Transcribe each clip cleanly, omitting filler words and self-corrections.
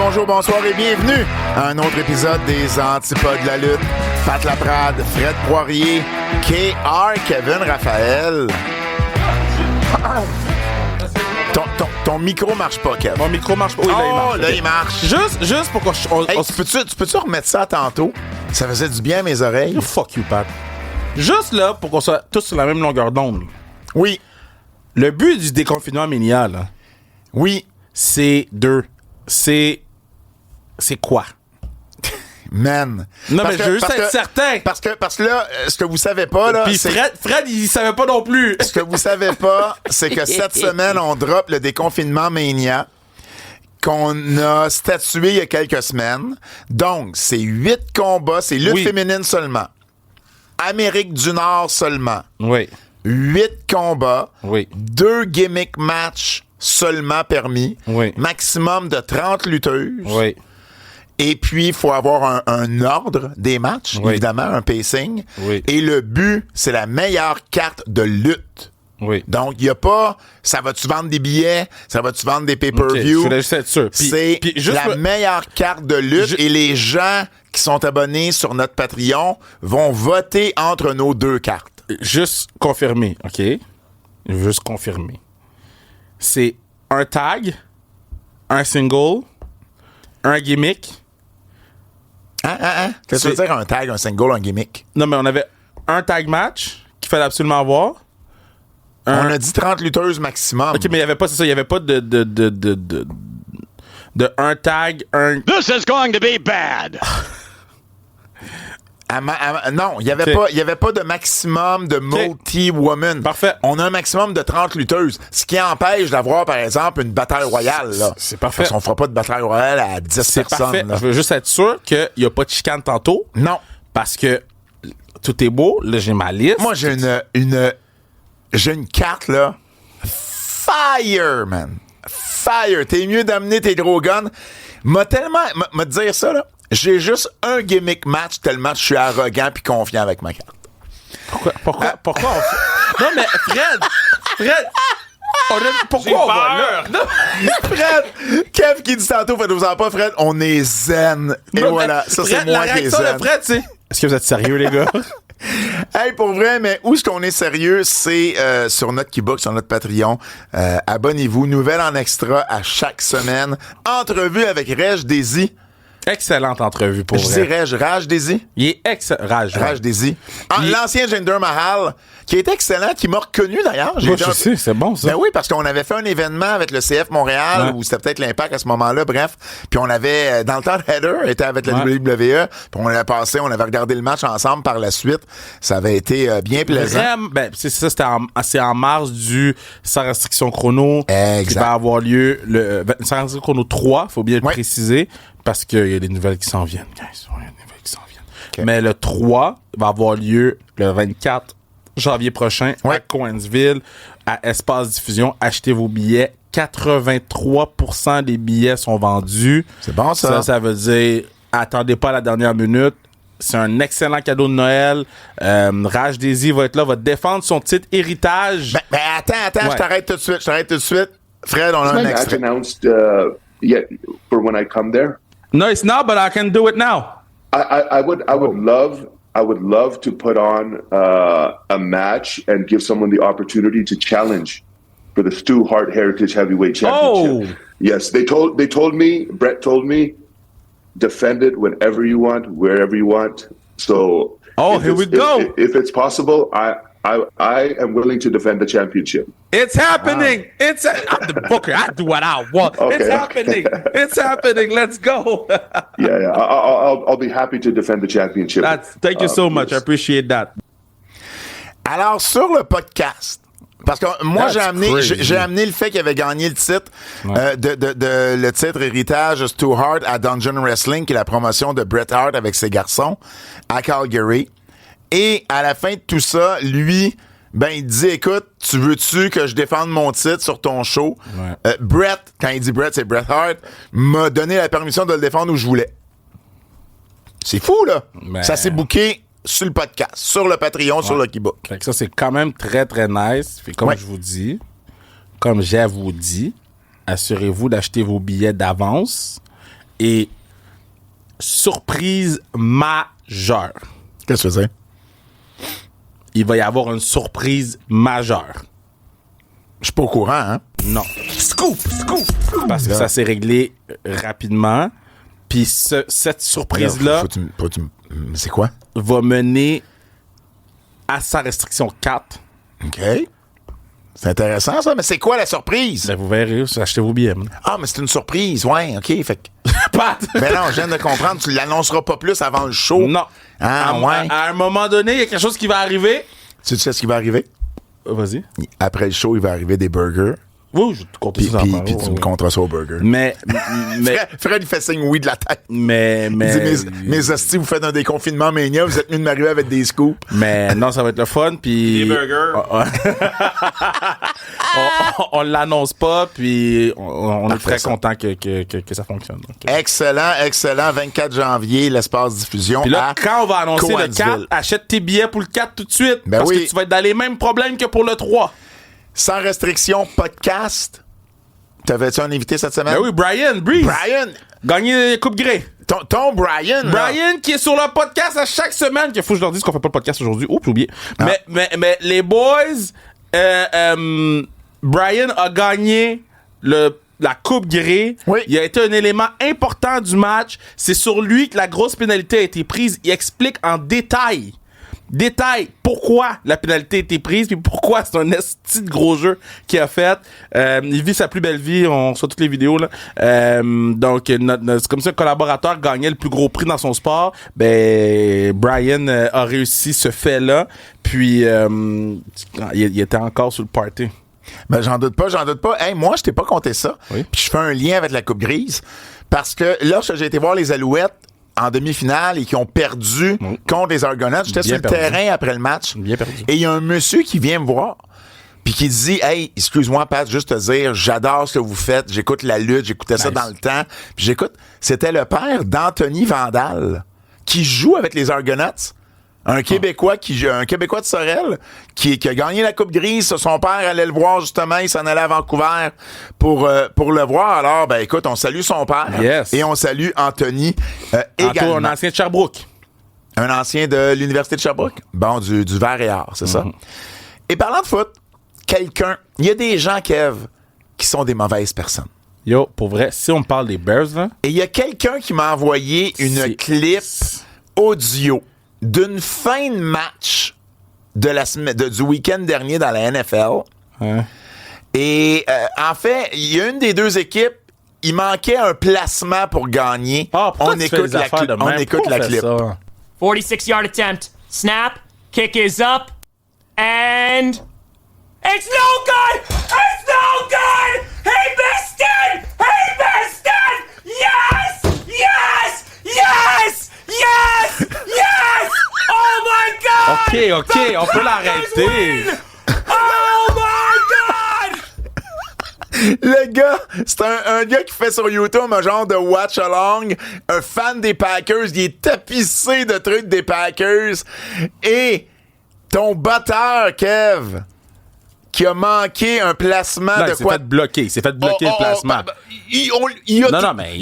bonjour, bonsoir et bienvenue à un autre épisode des Antipodes de la lutte. Pat Laprade, Fred Poirier, KR, Kevin Raphaël. Ton micro marche pas, Kev. Mon micro marche pas. Oui, là, il marche. Juste pour qu'on... Hey, tu peux-tu remettre ça tantôt? Ça faisait du bien à mes oreilles. Oh, fuck you, Pat. Juste là, pour qu'on soit tous sur la même longueur d'onde. Oui. Le but du déconfinement Ménia, là, Oui. c'est C'est quoi? Man. Non, mais je veux juste être certain. Parce que là, ce que vous savez pas, là... Puis Fred, il savait pas non plus. Ce que vous savez pas, c'est que cette semaine, on drop le déconfinement Mania qu'on a statué il y a quelques semaines. Donc, c'est 8 combats, c'est lutte féminine seulement. Amérique du Nord seulement. Oui. 8 combats. Oui. 2 gimmick matchs seulement permis. Oui. Maximum de 30 lutteuses. Oui. Et puis, il faut avoir un ordre des matchs, évidemment, un pacing. Oui. Et le but, c'est la meilleure carte de lutte. Oui. Donc, il n'y a pas, ça va-tu vendre des billets, ça va-tu vendre des pay-per-view. Je voulais juste être sûr. C'est la meilleure carte de lutte et les gens qui sont abonnés sur notre Patreon vont voter entre nos deux cartes. Juste confirmer, OK? Juste confirmer. C'est un tag, un single, un gimmick. Qu'est-ce que tu veux dire un tag, un single, un gimmick? Non, mais on avait un tag match qu'il fallait absolument avoir. On a dit 30 lutteuses maximum. OK, mais il y avait pas, c'est ça, il y avait pas de un tag, un... This is going to be bad! Non, il y avait pas de maximum de multi-woman. Parfait. On a un maximum de 30 lutteuses, ce qui empêche d'avoir, par exemple, une bataille royale. Là. C'est parfait. Parce qu'on fera pas de bataille royale à 10 C'est personnes. parfait. Là. Je veux juste être sûr qu'il n'y a pas de chicane tantôt. Non. Parce que tout est beau. Là, j'ai ma liste. Moi, j'ai une carte, là. Fire, man. Fire. T'es mieux d'amener tes gros guns. M'a te dire ça, là. J'ai juste un gimmick match tellement je suis arrogant puis confiant avec ma carte. Pourquoi on fait... Non, mais Fred! Pourquoi on va là? Non. Fred! Kev qui dit tantôt, faites-vous-en pas, Fred, on est zen. Et Non, voilà, ça c'est moi qui est zen. La réaction de Fred, c'est... Est-ce que vous êtes sérieux, les gars? Hey, pour vrai, mais où est-ce qu'on est sérieux? C'est sur notre Keybook, sur notre Patreon. Abonnez-vous. Nouvelle en extra à chaque semaine. Entrevue avec Reg Desi. Excellente entrevue pour vrai. Je dis Raj Desi. Il est excellent. Raj Desi. L'ancien Jinder Mahal, qui est excellent, qui m'a reconnu d'ailleurs. Moi, je sais, c'est bon ça. Ben oui, parce qu'on avait fait un événement avec le CF Montréal, où c'était peut-être l'Impact à ce moment-là, bref. Puis on avait, dans le temps, Heather était avec la WWE, puis on avait passé, on avait regardé le match ensemble par la suite. Ça avait été bien plaisant. C'est ça, c'est en mars du Sans restriction chrono. Exact. Qui va avoir lieu le Sans restriction chrono 3, faut bien le préciser, parce qu'il y a des nouvelles qui s'en viennent, guys. Il y a des nouvelles qui s'en viennent. Okay. Mais le 3 va avoir lieu le 24 janvier prochain à Coensville, à Espace Diffusion. Achetez vos billets. 83% des billets sont vendus. C'est bon, ça. Ça veut dire, attendez pas à la dernière minute. C'est un excellent cadeau de Noël. Raj Desi va être là, va défendre son titre héritage. Ben attends, je t'arrête tout de suite. Fred, on a un extrait. Announced yet for when I come there? No, it's not, but I can do it now. I would love to put on a match and give someone the opportunity to challenge for the Stu Hart Heritage Heavyweight Championship. Oh. Yes, they told me, Brett told me, defend it whenever you want, wherever you want. So, here we go. If it's possible, I am willing to defend the championship. It's happening. I'm the booker. I do what I want. Okay. It's happening. It's happening. Let's go. Yeah. I'll be happy to defend the championship. Thank you so much. I appreciate that. Alors, sur le podcast, parce que moi, j'ai amené le fait qu'il avait gagné le titre, le titre héritage Stu Hart à Dungeon Wrestling, qui est la promotion de Bret Hart avec ses garçons, à Calgary. Et à la fin de tout ça, lui, il dit, écoute, tu veux-tu que je défende mon titre sur ton show? Bret, quand il dit Bret, c'est Bret Hart, m'a donné la permission de le défendre où je voulais. C'est fou, là. Ça s'est booké sur le podcast, sur le Patreon, sur le Keybook. Fait que ça, c'est quand même très, très nice. Fait comme je vous dis, comme j'ai vous dit, assurez-vous d'acheter vos billets d'avance Et surprise majeure. Qu'est-ce que tu veux dire? Il va y avoir une surprise majeure. Je suis pas au courant, hein? Non. Scoop! Parce que ça s'est réglé rapidement. Puis cette surprise-là c'est quoi? va mener à sa restriction 4. OK. C'est intéressant, ça. Mais c'est quoi la surprise? Ben, vous verrez, achetez vos billets. Ah, mais c'est une surprise. Ouais, OK. Fait que... Pat! Mais non, je viens de comprendre. Tu l'annonceras pas plus avant le show. Non. Ah, ouais. À un moment donné, il y a quelque chose qui va arriver. Tu sais ce qui va arriver? Vas-y. Après le show, il va arriver des burgers. Oui, je vais te compter ça. Puis tu me compteras ça au burger. Mais Fred, il fait signe oui de la tête. Mais Il dit, mes hosties, vous faites un déconfinement mania, vous êtes venus de m'arriver avec des scoops. Mais non, ça va être le fun. Puis Des burgers. on l'annonce pas, puis on est très content que ça fonctionne. Donc, Excellent. 24 janvier, l'espace diffusion. puis là, à quand on va annoncer le Cowansville. 4, achète tes billets pour le 4 tout de suite. Ben parce oui. que tu vas être dans les mêmes problèmes que pour le 3. Sans restriction, podcast. T'avais-tu un invité cette semaine? Ben oui, Brian Breeze. Brian. Gagné Coupe Grey. Ton Brian. là. Brian qui est sur le podcast à chaque semaine. Qu'il faut que je leur dise qu'on fait pas de podcast aujourd'hui. Oups, j'ai oublié. Ah. Mais les boys, Brian a gagné la Coupe Grey. Oui. Il a été un élément important du match. C'est sur lui que la grosse pénalité a été prise. Il explique en détail pourquoi la pénalité a été prise puis pourquoi c'est un esti de gros jeu qu'il a fait. Il vit sa plus belle vie, on reçoit toutes les vidéos là. Donc c'est comme ça, un collaborateur gagnait le plus gros prix dans son sport. Ben Brian a réussi ce fait-là, puis il était encore sur le party. Ben, j'en doute pas. Hey, moi, je t'ai pas compté ça. Oui. Puis je fais un lien avec la Coupe Grise. Parce que lorsque j'ai été voir les Alouettes en demi-finale et qui ont perdu contre les Argonauts, j'étais sur le terrain après le match. Bien perdu. Et il y a un monsieur qui vient me voir. Puis qui dit, hey, excuse-moi, Pat, juste te dire, j'adore ce que vous faites. J'écoute la lutte, j'écoutais ça dans le temps. Puis j'écoute, c'était le père d'Anthony Vandal qui joue avec les Argonauts. Un Québécois de Sorel qui a gagné la Coupe Grise. Son père allait le voir justement. Il s'en allait à Vancouver pour le voir. Alors, ben écoute, on salue son père. Yes. Et on salue Anthony également. Un ancien de Sherbrooke. Un ancien de l'Université de Sherbrooke. Bon, du Vert et Art, c'est ça. Et parlant de foot, il y a des gens, Kev, qui sont des mauvaises personnes. Yo, pour vrai, si on parle des Bears, là... Et il y a quelqu'un qui m'a envoyé une clip audio d'une fin de match du week-end dernier dans la NFL. Hein? Et en fait, il y a une des deux équipes, il manquait un placement pour gagner. On écoute la clip. 46-yard attempt. Snap. Kick is up. And... It's no good! It's no good! He missed it! He missed it! Yes! Yes! Yes! Yes! Yes! Oh my God! OK, on peut l'arrêter. Oh my God! Le gars, c'est un gars qui fait sur YouTube un genre de watch-along, un fan des Packers, il est tapissé de trucs des Packers. Et ton batteur, Kev, qui a manqué un placement Non, de quoi... Il s'est fait bloquer le placement. Il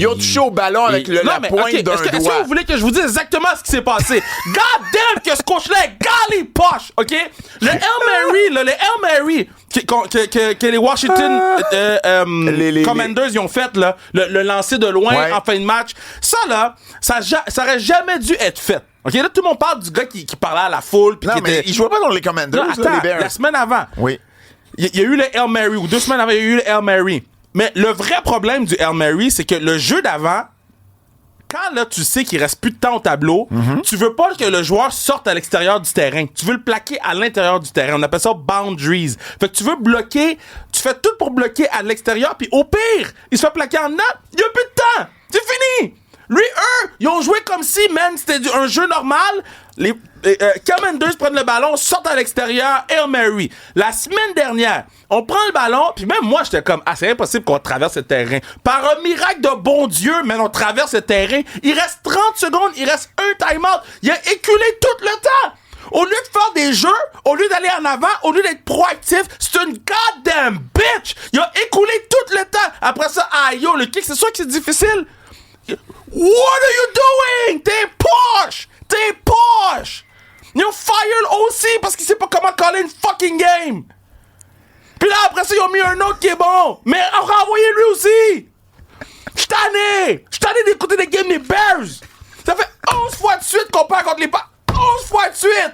a touché au ballon avec la pointe d'un doigt. Est-ce que vous voulez que je vous dise exactement ce qui s'est passé? God damn que ce coach-là est gars les poches, OK? Le Hail Mary que les Washington Commanders ils ont fait, là, le lancer de loin en fin de match, ça aurait jamais dû être fait. OK, là, tout le monde parle du gars qui parlait à la foule. Non, mais il jouait pas dans les Commanders, non, attends, les Bears. la semaine avant. Oui. Il y a eu le Hail Mary, ou 2 semaines avant, il y a eu le Hail Mary. Mais le vrai problème du Hail Mary, c'est que le jeu d'avant, quand là, tu sais qu'il reste plus de temps au tableau, tu veux pas que le joueur sorte à l'extérieur du terrain. Tu veux le plaquer à l'intérieur du terrain. On appelle ça boundaries. Fait que tu veux bloquer, tu fais tout pour bloquer à l'extérieur, puis au pire, il se fait plaquer en dedans, il y a plus de temps. C'est fini! Lui, eux, ils ont joué comme si, man, c'était un jeu normal. Les Commanders prennent le ballon, sortent à l'extérieur, Hail Mary. La semaine dernière, on prend le ballon, puis même moi, j'étais comme, c'est impossible qu'on traverse le terrain. Par un miracle de bon Dieu, man, on traverse le terrain. Il reste 30 secondes, il reste un time-out. Il a éculé tout le temps. Au lieu de faire des jeux, au lieu d'aller en avant, au lieu d'être proactif, c'est une goddamn bitch. Il a écoulé tout le temps. Après ça, yo, le kick, c'est sûr que c'est difficile. What are you doing? T'es poche! Ils ont fire aussi parce qu'il sait pas comment caller une fucking game. Puis là, après ça, ils ont mis un autre qui est bon. Mais renvoyez lui aussi. J'suis tanné d'écouter des games des Bears. Ça fait 11 fois de suite qu'on perd contre les Pats. 11 fois de suite.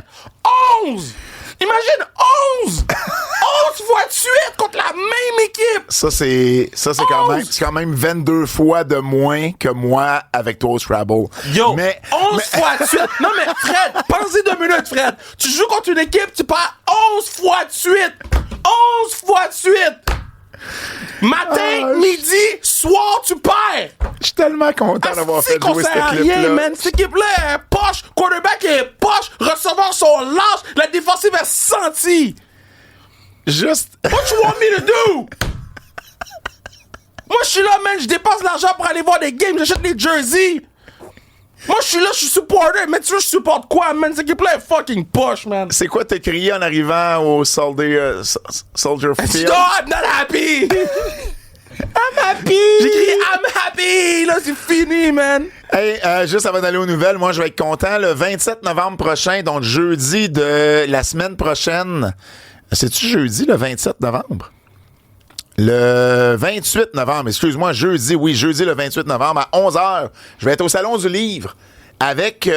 11. Imagine 11 fois de suite contre la même équipe. Ça, c'est quand même 22 fois de moins que moi avec toi au Scrabble. Yo, mais 11 fois de suite. Non, mais Fred, pensez 2 minutes, Fred. Tu joues contre une équipe, tu perds 11 fois de suite. 11 fois de suite. Matin, midi, soir, tu perds. Je suis tellement content d'avoir fait jouer cette équipe-là. Rien, man. Cette équipe-là est poche. Quarterback est poche. Receveurs sont lâches. La défensive est sentie. Juste. What you want me to do? Moi, je suis là, man. Je dépense l'argent pour aller voir des games. J'achète les jerseys. Moi, je suis là, je suis supporter. Mais tu veux, je supporte quoi, man? Cette équipe-là est fucking poche, man. C'est quoi t'as crié en arrivant au Soldier Field? No, I'm not happy. I'm happy. J'ai crié I'm happy. Là, c'est fini, man. Hey, juste avant d'aller aux nouvelles, moi, je vais être content. Le 27 novembre prochain, donc jeudi de la semaine prochaine. C'est-tu jeudi, le 27 novembre? Le 28 novembre, excuse-moi, jeudi le 28 novembre à 11h, je vais être au Salon du Livre avec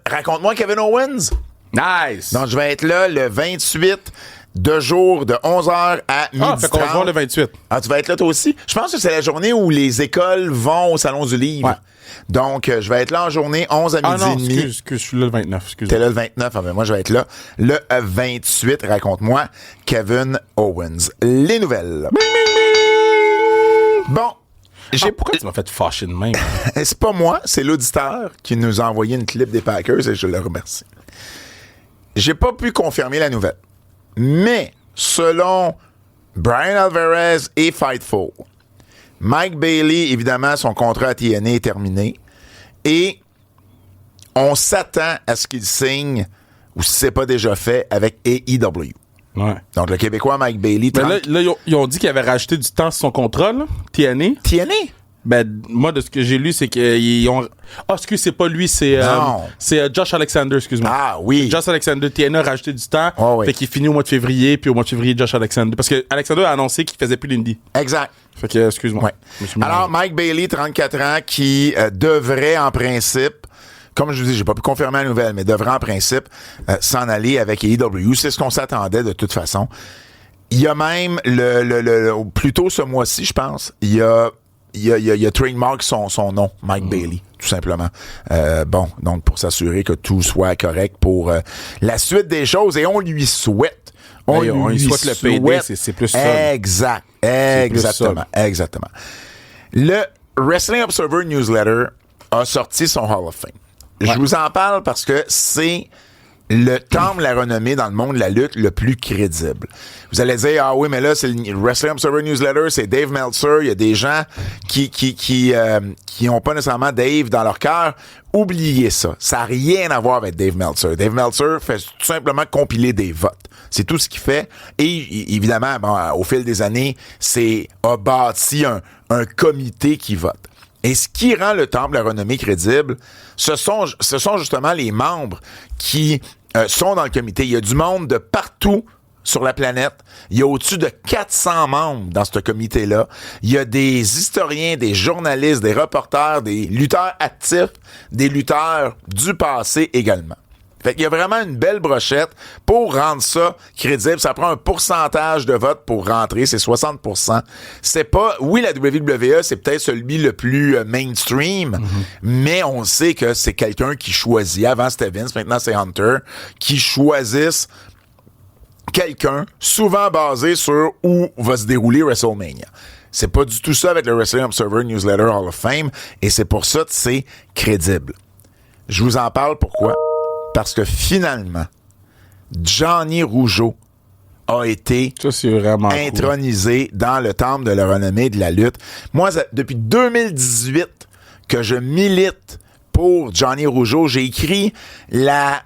Raconte-moi Kevin Owens. Nice. Donc, je vais être là le 28 de jour de 11h à midi. Ah, fait qu'on se voit le 28. Ah, tu vas être là toi aussi? Je pense que c'est la journée où les écoles vont au Salon du Livre. Ouais. Donc, je vais être là en journée 11 à midi et demi. Excuse, je suis là le 29. Excuse. T'es là le 29, ah ben moi je vais être là le 28. Raconte-moi Kevin Owens. Les nouvelles. Bon, Pourquoi tu m'as fait fâcher de même? c'est pas moi, c'est l'auditeur qui nous a envoyé une clip des Packers et je le remercie. J'ai pas pu confirmer la nouvelle, mais selon Brian Alvarez et Fightful, Mike Bailey, évidemment, son contrat à TNA est terminé et on s'attend à ce qu'il signe, ou si c'est pas déjà fait, avec AEW. Ouais. Donc, le Québécois Mike Bailey... Mais là, ils ont dit qu'il avait rajouté du temps sur son contrat, là, TNA. TNA? Ben, moi, de ce que j'ai lu, c'est qu'ils ont... Ah, excuse, c'est pas lui, c'est Josh Alexander, excuse-moi. Ah, oui. Josh Alexander, TNA a rajouté du temps. Oh, oui. Fait qu'il finit au mois de février, puis au mois de février, Josh Alexander. Parce que Alexander a annoncé qu'il faisait plus l'Indy. Exact. Fait que, excuse-moi. Ouais. Alors, Mike Bailey, 34 ans, qui devrait, en principe, comme je vous dis, j'ai pas pu confirmer la nouvelle, mais devrait, en principe, s'en aller avec AEW. C'est ce qu'on s'attendait, de toute façon. Il y a même, plus tôt ce mois-ci, je pense, il y a trademark son nom, Mike Bailey, tout simplement. Bon, donc pour s'assurer que tout soit correct pour la suite des choses, et on lui souhaite. On lui souhaite le PD, c'est plus ça. Exactement. Le Wrestling Observer Newsletter a sorti son Hall of Fame. Je vous en parle parce que c'est le temple de la renommée dans le monde de la lutte le plus crédible. Vous allez dire, ah oui, mais là, c'est le Wrestling Observer Newsletter, c'est Dave Meltzer. Il y a des gens qui ont pas nécessairement Dave dans leur cœur. Oubliez ça. Ça n'a rien à voir avec Dave Meltzer. Dave Meltzer fait tout simplement compiler des votes. C'est tout ce qu'il fait. Et évidemment, bon, au fil des années, a bâti un comité qui vote. Et ce qui rend le temple de la renommée crédible, ce sont justement les membres qui sont dans le comité. Il y a du monde de partout sur la planète. Il y a au-dessus de 400 membres dans ce comité-là. Il y a des historiens, des journalistes, des reporters, des lutteurs actifs, des lutteurs du passé également. Fait qu'il y a vraiment une belle brochette pour rendre ça crédible. Ça prend un pourcentage de vote pour rentrer, c'est 60%. C'est pas... Oui, la WWE, c'est peut-être celui le plus mainstream, mais on sait que c'est quelqu'un qui choisit. Avant, c'était Vince, maintenant c'est Hunter, qui choisissent quelqu'un, souvent basé sur où va se dérouler WrestleMania. C'est pas du tout ça avec le Wrestling Observer Newsletter Hall of Fame, et c'est pour ça que c'est crédible. Je vous en parle pourquoi? Parce que finalement, Johnny Rougeau a été intronisé dans le temple de la renommée de la lutte. Moi, depuis 2018 que je milite pour Johnny Rougeau, j'ai écrit la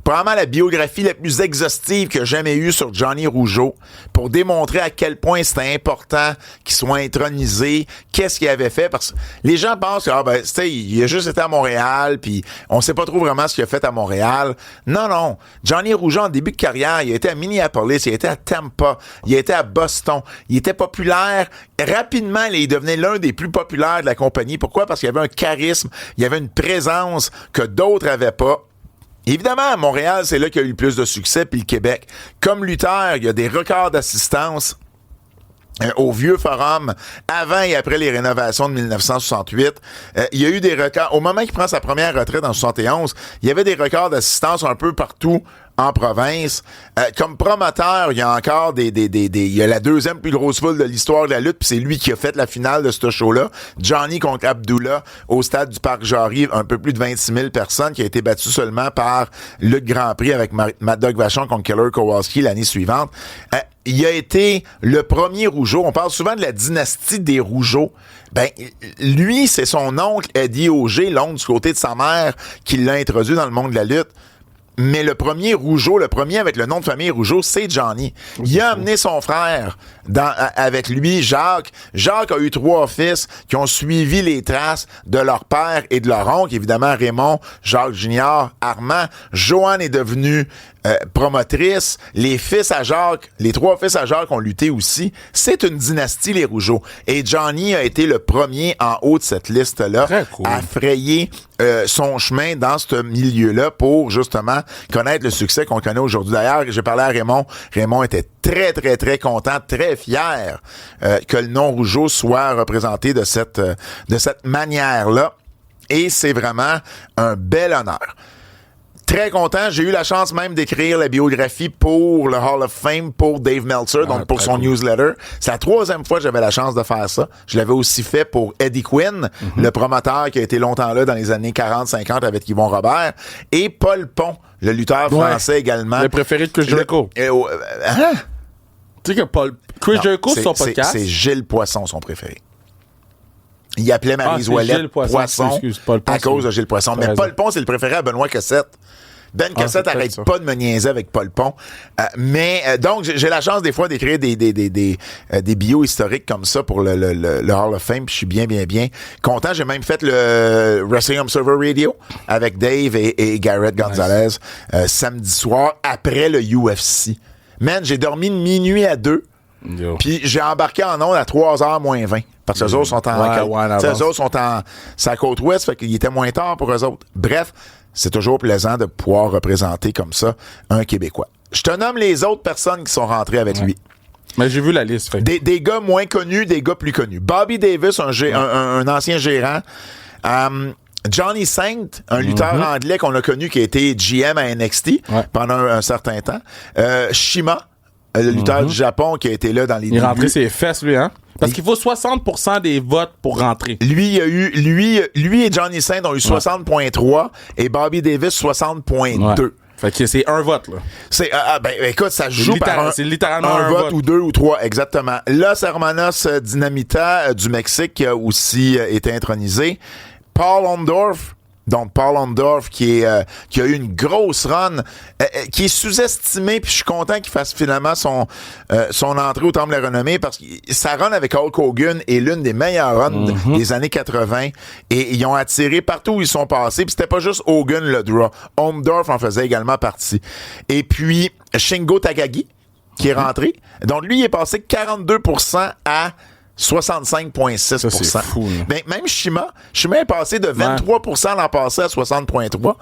probablement la biographie la plus exhaustive que j'ai jamais eue sur Johnny Rougeau pour démontrer à quel point c'était important qu'il soit intronisé, qu'est-ce qu'il avait fait, parce que les gens pensent que, tu sais, il a juste été à Montréal, puis on sait pas trop vraiment ce qu'il a fait à Montréal. Non. Johnny Rougeau, en début de carrière, il a été à Minneapolis, il a été à Tampa, il a été à Boston, il était populaire. Rapidement, il devenait l'un des plus populaires de la compagnie. Pourquoi? Parce qu'il y avait un charisme, il y avait une présence que d'autres avaient pas. Évidemment, à Montréal, c'est là qu'il y a eu le plus de succès, puis le Québec. Comme lutteur, il y a des records d'assistance au Vieux Forum, avant et après les rénovations de 1968. Il y a eu des records. Au moment qu'il prend sa première retraite en 71, il y avait des records d'assistance un peu partout en province. Comme promoteur, il y a encore il y a la deuxième plus grosse foule de l'histoire de la lutte, puis c'est lui qui a fait la finale de ce show-là. Johnny contre Abdullah au stade du Parc Jarry, un peu plus de 26 000 personnes, qui a été battu seulement par Lutte Grand Prix avec Mad Dog Vachon contre Killer Kowalski l'année suivante. Il a été le premier Rougeau. On parle souvent de la dynastie des Rougeaux. Ben, lui, c'est son oncle Eddie Auger, l'oncle du côté de sa mère, qui l'a introduit dans le monde de la lutte. Mais le premier Rougeau, le premier avec le nom de famille Rougeau, c'est Johnny. Il a amené son frère avec lui, Jacques. Jacques a eu 3 fils qui ont suivi les traces de leur père et de leur oncle. Évidemment, Raymond, Jacques Junior, Armand. Joanne est devenue promotrice. Les 3 fils à Jacques ont lutté aussi. C'est une dynastie, les Rougeaux. Et Johnny a été le premier en haut de cette liste-là à frayer son chemin dans ce milieu-là pour justement connaître le succès qu'on connaît aujourd'hui. D'ailleurs, j'ai parlé à Raymond. Raymond était très, très, très content, très fier que le nom Rougeau soit représenté de cette manière-là. Et c'est vraiment un bel honneur. Très content. J'ai eu la chance même d'écrire la biographie pour le Hall of Fame pour Dave Meltzer, donc pour son newsletter. C'est la 3e fois que j'avais la chance de faire ça. Je l'avais aussi fait pour Eddie Quinn, le promoteur qui a été longtemps là dans les années 40-50 avec Yvon Robert, et Paul Pont, le lutteur français également. Le préféré de Chris Jericho. Tu sais que Chris Jericho, sur son podcast... C'est Gilles Poisson, son préféré. Il appelait Maryse Ouellette Poisson à cause de Gilles Poisson. Mais Paul Pont, c'est le préféré à Benoît Cossette. Ben Cossette arrête pas de me niaiser avec Paul Pont. Donc, j'ai la chance des fois d'écrire des bios historiques comme ça pour le Hall of Fame. Puis je suis bien content. J'ai même fait le Wrestling Observer Radio avec Dave et Garrett Gonzalez samedi soir après le UFC. Man, j'ai dormi de minuit à 2. Puis j'ai embarqué en ondes à 3h moins 20. Parce que eux autres sont c'est la côte ouest, fait qu'il était moins tard pour eux autres. Bref, c'est toujours plaisant de pouvoir représenter comme ça un Québécois. Je te nomme les autres personnes qui sont rentrées avec lui. Mais j'ai vu la liste. Fait. Des gars moins connus, des gars plus connus. Bobby Davis, un ancien gérant. Johnny Saint, un lutteur anglais qu'on a connu qui a été GM à NXT pendant un certain temps. Shima, le lutteur du Japon qui a été là dans les débuts. Il est rentré ses fesses, lui, hein? Parce qu'il faut 60% des votes pour rentrer. Lui et Johnny Saint ont eu 60.3 et Bobby Davis 60.2. Ouais. Fait que c'est un vote, là. Écoute, ça se joue par c'est littéralement un vote ou 2 ou 3, exactement. Los Hermanos Dinamita du Mexique qui a aussi été intronisé. Paul Orndorff. Donc, Paul Orndorff qui a eu une grosse run, qui est sous-estimé, puis je suis content qu'il fasse finalement son entrée au Temple de la Renommée, parce que sa run avec Hulk Hogan est l'une des meilleures runs des années 80, et ils ont attiré partout où ils sont passés, puis c'était pas juste Hogan le draw. Orndorff en faisait également partie. Et puis, Shingo Takagi, qui est rentré. Donc, lui, il est passé 42% à 65,6%. Ça, c'est fou, mais même Shima est passé de 23% l'an passé à 60,3%.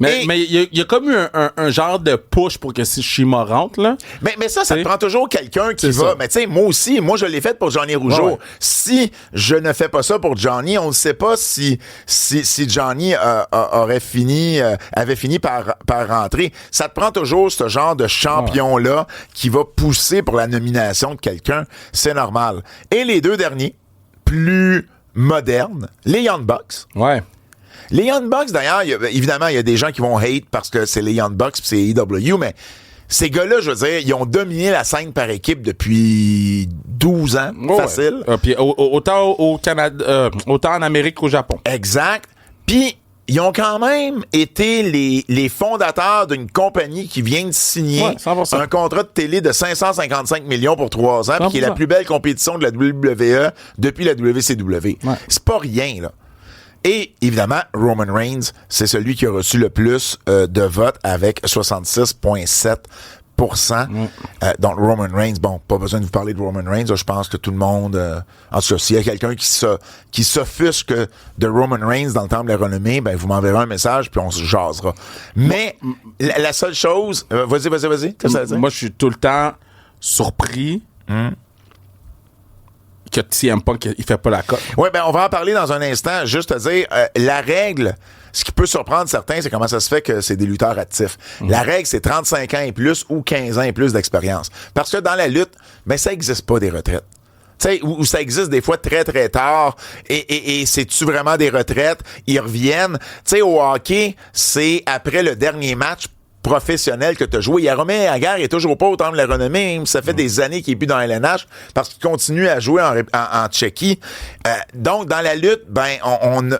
Mais il y a comme eu un genre de push pour que si Shima rentre, là. Mais ça te prend toujours quelqu'un qui va. Mais tu sais, moi je l'ai fait pour Johnny Rougeau. Ouais. Si je ne fais pas ça pour Johnny, on ne sait pas si Johnny avait fini par rentrer. Ça te prend toujours ce genre de champion-là qui va pousser pour la nomination de quelqu'un. C'est normal. Et les 2 derniers, plus modernes, les Young Bucks. Ouais. Les Young Bucks, d'ailleurs, évidemment, il y a des gens qui vont hate parce que c'est les Young Bucks pis c'est EW, mais ces gars-là, je veux dire, ils ont dominé la scène par équipe depuis 12 ans, facile. Puis autant au Canada, autant en Amérique qu'au Japon. Exact. Puis ils ont quand même été les fondateurs d'une compagnie qui vient de signer un contrat de télé de 555 millions pour 3 ans, puis qui est la plus belle compétition de la WWE depuis la WCW. Ouais. C'est pas rien, là. Et évidemment, Roman Reigns, c'est celui qui a reçu le plus de votes avec 66,7%. Donc, Roman Reigns, bon, pas besoin de vous parler de Roman Reigns. Là, je pense que tout le monde... en tout cas, s'il y a quelqu'un qui s'offusque de Roman Reigns dans le temple de la renommée, ben vous m'enverrez un message puis on se jasera. Mais la seule chose... Vas-y. Qu'est-ce que ça veut dire? Moi, je suis tout le temps surpris que CM Punk, il fait pas la cote. Oui, ben on va en parler dans un instant. Juste à dire, la règle... Ce qui peut surprendre certains, c'est comment ça se fait que c'est des lutteurs actifs. La règle, c'est 35 ans et plus ou 15 ans et plus d'expérience. Parce que dans la lutte, ben ça existe pas des retraites. Tu sais, ou ça existe des fois très, très tard. Et c'est-tu vraiment des retraites? Ils reviennent. Tu sais, au hockey, c'est après le dernier match professionnel que tu as joué. Jaromir Jagr est toujours pas au temple de la renommée. Ça fait des années qu'il est plus dans LNH parce qu'il continue à jouer en Tchéquie. Donc, dans la lutte, ben,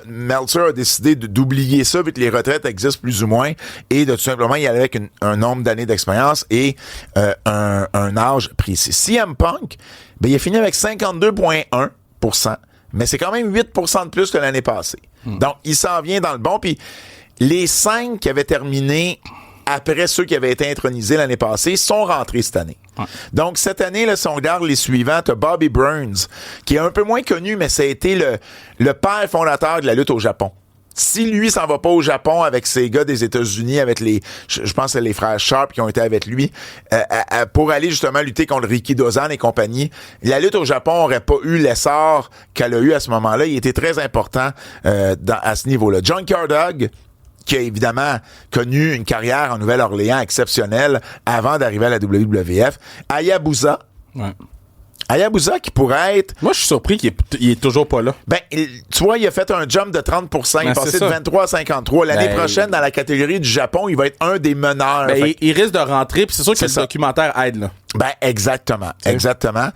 Meltzer a décidé d'oublier ça vu que les retraites existent plus ou moins et de tout simplement y aller avec un nombre d'années d'expérience et un âge précis. CM Punk, ben, il a fini avec 52,1%, mais c'est quand même 8% de plus que l'année passée. Donc, il s'en vient dans le bon. Puis, les 5 qui avaient terminé après ceux qui avaient été intronisés l'année passée, sont rentrés cette année. Ouais. Donc, cette année, là, si on regarde les suivants, t'as Bobby Burns, qui est un peu moins connu, mais ça a été le père fondateur de la lutte au Japon. Si lui s'en va pas au Japon avec ses gars des États-Unis, avec je pense que c'est les frères Sharp qui ont été avec lui, pour aller justement lutter contre Ricky Dozan et compagnie, la lutte au Japon aurait pas eu l'essor qu'elle a eu à ce moment-là. Il était très important à ce niveau-là. Junkyard Dog, qui a évidemment connu une carrière en Nouvelle-Orléans exceptionnelle avant d'arriver à la WWF. Hayabusa. Ouais. Hayabusa qui pourrait être... Moi, je suis surpris qu'il est toujours pas là. Ben, tu vois, il a fait un jump de 30%. Il est passé de 23 à 53. L'année prochaine, dans la catégorie du Japon, il va être un des meneurs. Ben, il risque de rentrer, puis c'est sûr que le documentaire aide, là. Ben, exactement. Exactement.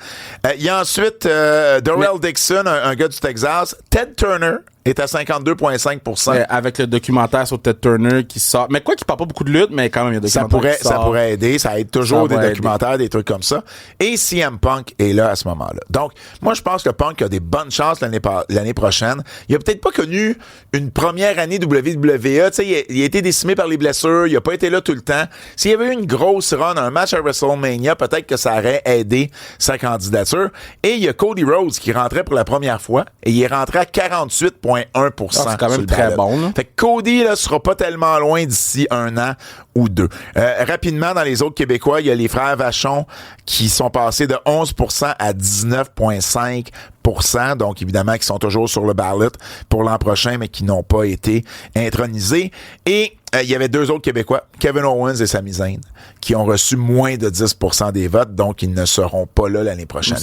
Il y a ensuite Darrell Dixon, un gars du Texas. Ted Turner est à 52,5%. Avec le documentaire sur Ted Turner qui sort. Mais quoi qu'il parle pas beaucoup de lutte, mais quand même, il y a des documentaires ça pourrait aider. Ça aide toujours des documentaires, des trucs comme ça. Et CM Punk est là à ce moment-là. Donc, moi, je pense que Punk a des bonnes chances l'année prochaine. Il a peut-être pas connu une première année WWE. Tu sais, il a été décimé par les blessures. Il a pas été là tout le temps. S'il y avait eu une grosse run, un match à WrestleMania, peut-être que ça aurait aidé sa candidature. Et il y a Cody Rhodes qui rentrait pour la première fois et il est rentré à 48,1%. C'est quand même très bon, là. Fait que Cody, là, sera pas tellement loin d'ici 1 an ou 2. Rapidement, dans les autres Québécois, il y a les frères Vachon qui sont passés de 11% à 19,5%. Donc, évidemment, qui sont toujours sur le ballot pour l'an prochain, mais qui n'ont pas été intronisés. Et il y avait 2 autres Québécois, Kevin Owens et Sami Zayn, qui ont reçu moins de 10% des votes, donc ils ne seront pas là l'année prochaine.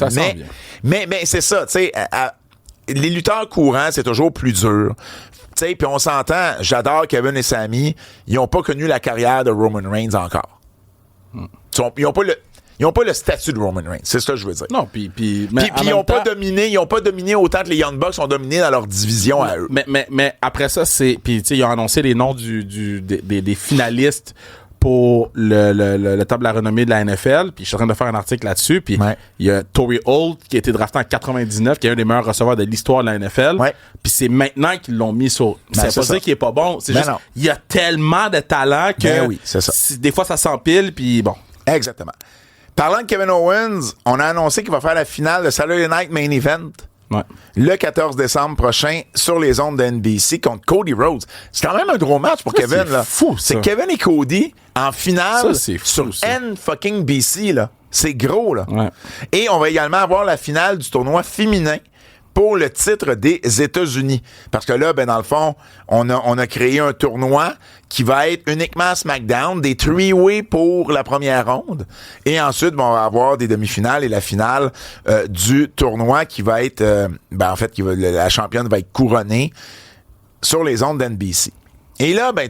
Mais c'est ça, tu sais, les lutteurs courants, c'est toujours plus dur. Tu sais, puis on s'entend, j'adore Kevin et Sami, ils n'ont pas connu la carrière de Roman Reigns encore. Ils n'ont pas le statut de Roman Reigns, c'est ce que je veux dire. Non, puis ils n'ont pas dominé autant que les Young Bucks ont dominé dans leur division à eux. Mais après ça, puis tu sais, ils ont annoncé les noms des finalistes pour le top de la renommée de la NFL, puis je suis en train de faire un article là-dessus, puis il y a Torrey Holt qui a été drafté en 99, qui est un des meilleurs receveurs de l'histoire de la NFL, puis c'est maintenant qu'ils l'ont mis sur... Ça veut pas dire qu'il est pas bon, c'est juste il y a tellement de talent que des fois ça s'empile, puis bon. Exactement. Parlant de Kevin Owens, on a annoncé qu'il va faire la finale de Saturday Night Main Event le 14 décembre prochain sur les ondes de NBC contre Cody Rhodes. C'est quand même un gros match pour Kevin. C'est fou, ça. C'est Kevin et Cody en finale sur N-fucking-BC. Là. C'est gros. Là. Ouais. Et on va également avoir la finale du tournoi féminin pour le titre des États-Unis. Parce que là, ben dans le fond, on a créé un tournoi qui va être uniquement à SmackDown, des 3-way pour la première ronde. Et ensuite, on va avoir des demi-finales et la finale du tournoi qui va être... en fait, la championne va être couronnée sur les ondes d'NBC. Et là, ben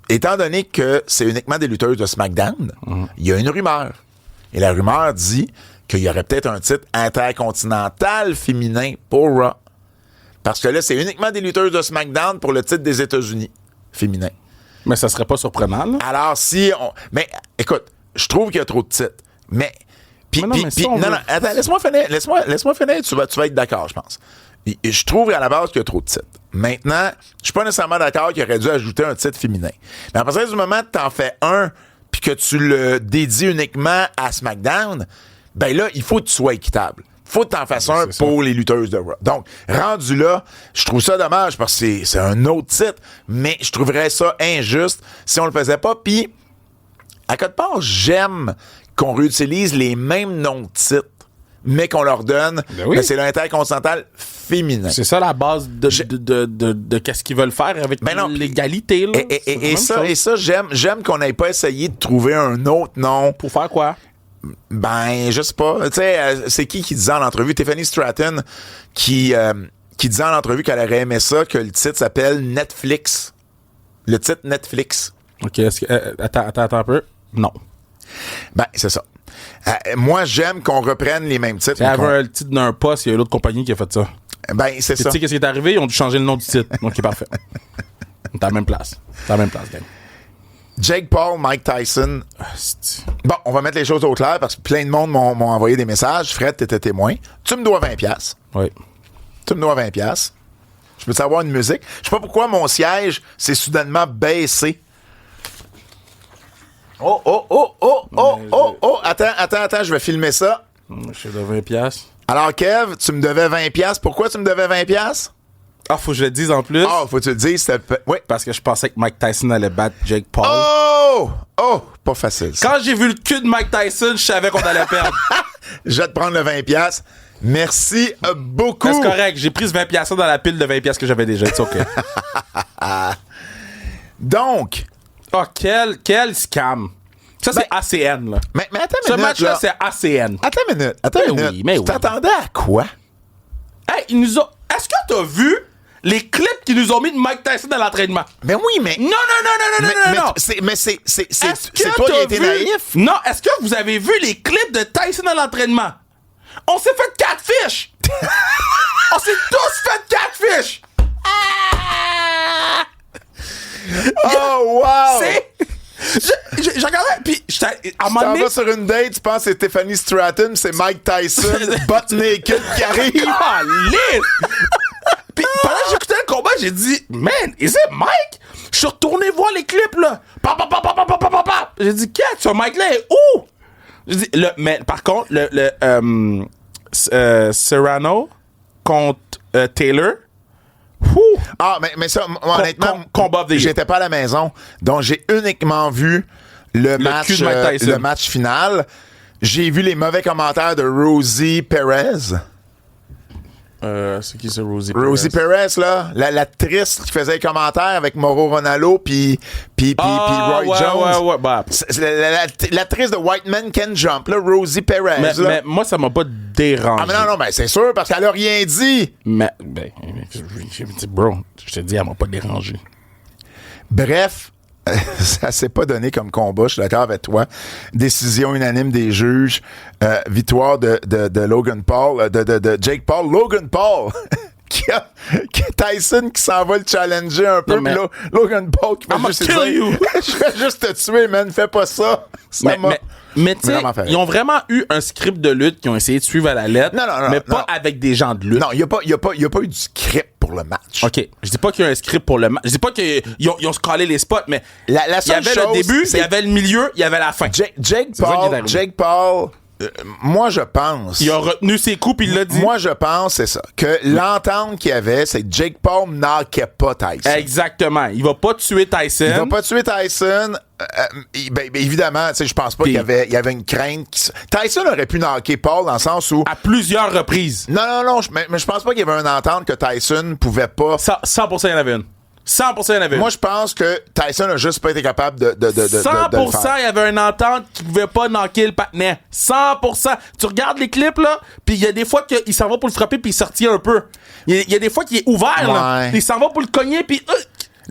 étant donné que c'est uniquement des lutteuses de SmackDown, il y a une rumeur. Et la rumeur dit qu'il y aurait peut-être un titre intercontinental féminin pour Raw. Parce que là, c'est uniquement des lutteuses de SmackDown pour le titre des États-Unis féminin. Mais ça serait pas surprenant, là. Alors, si on... Mais, écoute, je trouve qu'il y a trop de titres. Mais... Puis, attends, laisse-moi finir. Tu vas être d'accord, je pense. Je trouve à la base qu'il y a trop de titres. Maintenant, je suis pas nécessairement d'accord qu'il aurait dû ajouter un titre féminin. Mais à partir du moment que t'en fais un puis que tu le dédies uniquement à SmackDown, ben là, il faut que tu sois équitable. Faut que t'en fasses un pour les lutteuses de Raw. Donc, rendu là, je trouve ça dommage parce que c'est un autre titre, mais je trouverais ça injuste si on le faisait pas. Puis, à quelque part, j'aime qu'on réutilise les mêmes noms de titres, mais qu'on leur donne, c'est l'intercontinental féminin. C'est ça la base de qu'est-ce qu'ils veulent faire avec l'égalité. Là. Et ça, j'aime qu'on n'ait pas essayé de trouver un autre nom. Pour faire quoi? Ben, je sais pas. Tu sais, c'est qui disait en entrevue? Tiffany Stratton qui disait en entrevue qu'elle aurait aimé ça, que le titre s'appelle Netflix. Le titre Netflix. OK, attends un peu. Non. Ben, c'est ça. Moi, j'aime qu'on reprenne les mêmes titres. Il y avait le titre d'un poste, il y a une autre compagnie qui a fait ça. Ben, c'est ça. Tu sais qu'est-ce qui est arrivé? Ils ont dû changer le nom du titre. Donc, c'est parfait. T'as la même place. Gang. Jake Paul, Mike Tyson. Bon, on va mettre les choses au clair parce que plein de monde m'ont envoyé des messages. Fred, t'étais témoin. Tu me dois 20$. Oui. Tu me dois 20$. Je peux savoir une musique. Je sais pas pourquoi mon siège s'est soudainement baissé. Oh! Attends, je vais filmer ça. Je te dois 20$. Alors, Kev, tu me devais 20$. Pourquoi tu me devais 20$? Ah, faut que je le dise en plus. Ah, faut que tu le dises. Oui. Parce que je pensais que Mike Tyson allait battre Jake Paul. Oh! Pas facile, ça. Quand j'ai vu le cul de Mike Tyson, je savais qu'on allait perdre. Je vais te prendre le 20$. Merci beaucoup. C'est correct. J'ai pris ce 20$ dans la pile de 20$ que j'avais déjà. C'est OK. Donc... Oh, quel scam. Ça, c'est ACN, là. Mais attends une minute. Ce là, match-là, c'est ACN. Attends une minute. Mais tu t'attendais à quoi? Hey, Est-ce que t'as vu les clips qu'ils nous ont mis de Mike Tyson dans l'entraînement? Mais oui, mais... Non. Mais c'est toi qui as été naïf? Non, est-ce que vous avez vu les clips de Tyson dans l'entraînement? On s'est fait catfish! On s'est tous fait catfish! Oh, wow! Je regardais, puis à un moment donné... Tu t'en vas sur une date, tu penses que c'est Tiffany Stratton, c'est Mike Tyson, butt naked qui arrive. Puis pendant que j'écoutais le combat, j'ai dit, man, is it Mike? Je suis retourné voir les clips, là. J'ai dit, qu'est-ce que ce Mike-là est où? J'ai dit, mais par contre, Serrano contre Taylor... Ah, mais ça, honnêtement, j'étais pas à la maison, donc j'ai uniquement vu le match final. J'ai vu les mauvais commentaires de Rosie Perez. C'est qui ça, Rosie Perez? Rosie Perez, là, l'actrice qui faisait les commentaires avec Mauro Ronaldo puis Roy Jones. Ouais. Bah. L'actrice de White Man Can Jump, là, Rosie Perez. Mais moi, ça m'a pas dérangé. Ah, mais non, c'est sûr, parce qu'elle a rien dit. Bro, je te dis, elle m'a pas dérangé. Bref, ça s'est pas donné comme combat, je suis d'accord avec toi. Décision unanime des juges, victoire de Logan Paul, de Jake Paul. Logan Paul, qui Tyson qui s'en va le challenger un peu, puis Logan Paul qui va juste dire, je vais juste te tuer, man, fais pas ça. Mais tu sais, ils ont vraiment eu un script de lutte qu'ils ont essayé de suivre à la lettre, mais pas avec des gens de lutte. Non, il n'y a pas eu du script pour le match. OK. Je dis pas qu'il y a un script pour le match. Je dis pas qu'ils ont scrollé les spots, mais il y avait le début, il y avait le milieu, il y avait la fin. Jake Paul, moi, je pense... Il a retenu ses coups puis il l'a dit. Moi, je pense, c'est ça, que l'entente qu'il y avait, c'est que Jake Paul knockait pas Tyson. Exactement. Il va pas tuer Tyson. Évidemment, tu sais, je pense pas qu'il y avait une crainte. Tyson aurait pu knocker Paul dans le sens où... À plusieurs reprises. Non, mais je pense pas qu'il y avait une entente que Tyson pouvait pas... 100% il y en avait une. 100% il y en avait une. Moi, je pense que Tyson a juste pas été capable de 100% il y avait une entente qui pouvait pas knocker le partenaire. 100%. Tu regardes les clips, là, puis il y a des fois qu'il s'en va pour le frapper puis il sortit un peu. Il y a des fois qu'il est ouvert, là. Il s'en va pour le cogner puis...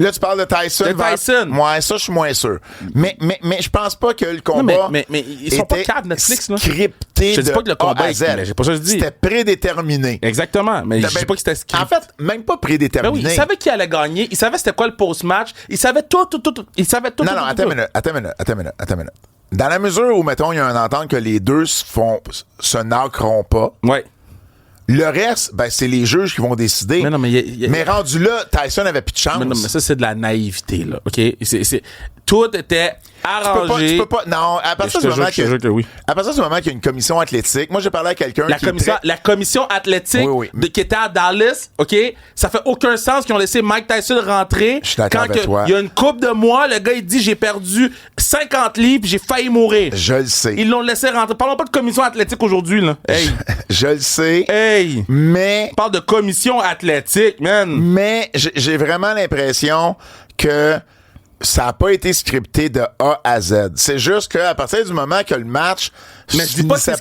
Là, tu parles de Tyson. Ouais, ça, je suis moins sûr. Mais je pense pas que le combat. Mais ils sont pas cadres Netflix, là. Scripté. Je dis pas que le combat est. J'ai pas ça, je dis. C'était prédéterminé. Exactement. Mais je dis pas que c'était scripté. En fait, même pas prédéterminé. Ben oui, il savait qui allait gagner. Il savait c'était quoi le post-match. Il savait tout. Il savait tout. Non, attends une minute. Dans la mesure où, mettons, il y a une entente que les deux se knockeront pas. Ouais. Le reste, ben, c'est les juges qui vont décider. Mais rendu là, Tyson avait plus de chance. Mais ça, c'est de la naïveté, là. OK? Tout était arrangé. Tu peux pas. Non, à partir du moment à partir du moment qu'il y a une commission athlétique, moi, j'ai parlé à quelqu'un La commission athlétique qui était à Dallas, OK? Ça fait aucun sens qu'ils ont laissé Mike Tyson rentrer. Je suis d'accord avec toi. Il y a une couple de mois, le gars, il dit, j'ai perdu 50 livres, j'ai failli mourir. Je le sais. Ils l'ont laissé rentrer. Parlons pas de commission athlétique aujourd'hui, là. Hey. Je le sais. Hey. Mais. On parle de commission athlétique, man. Mais j'ai vraiment l'impression que ça n'a pas été scripté de A à Z. C'est juste qu'à partir du moment que le match se finissait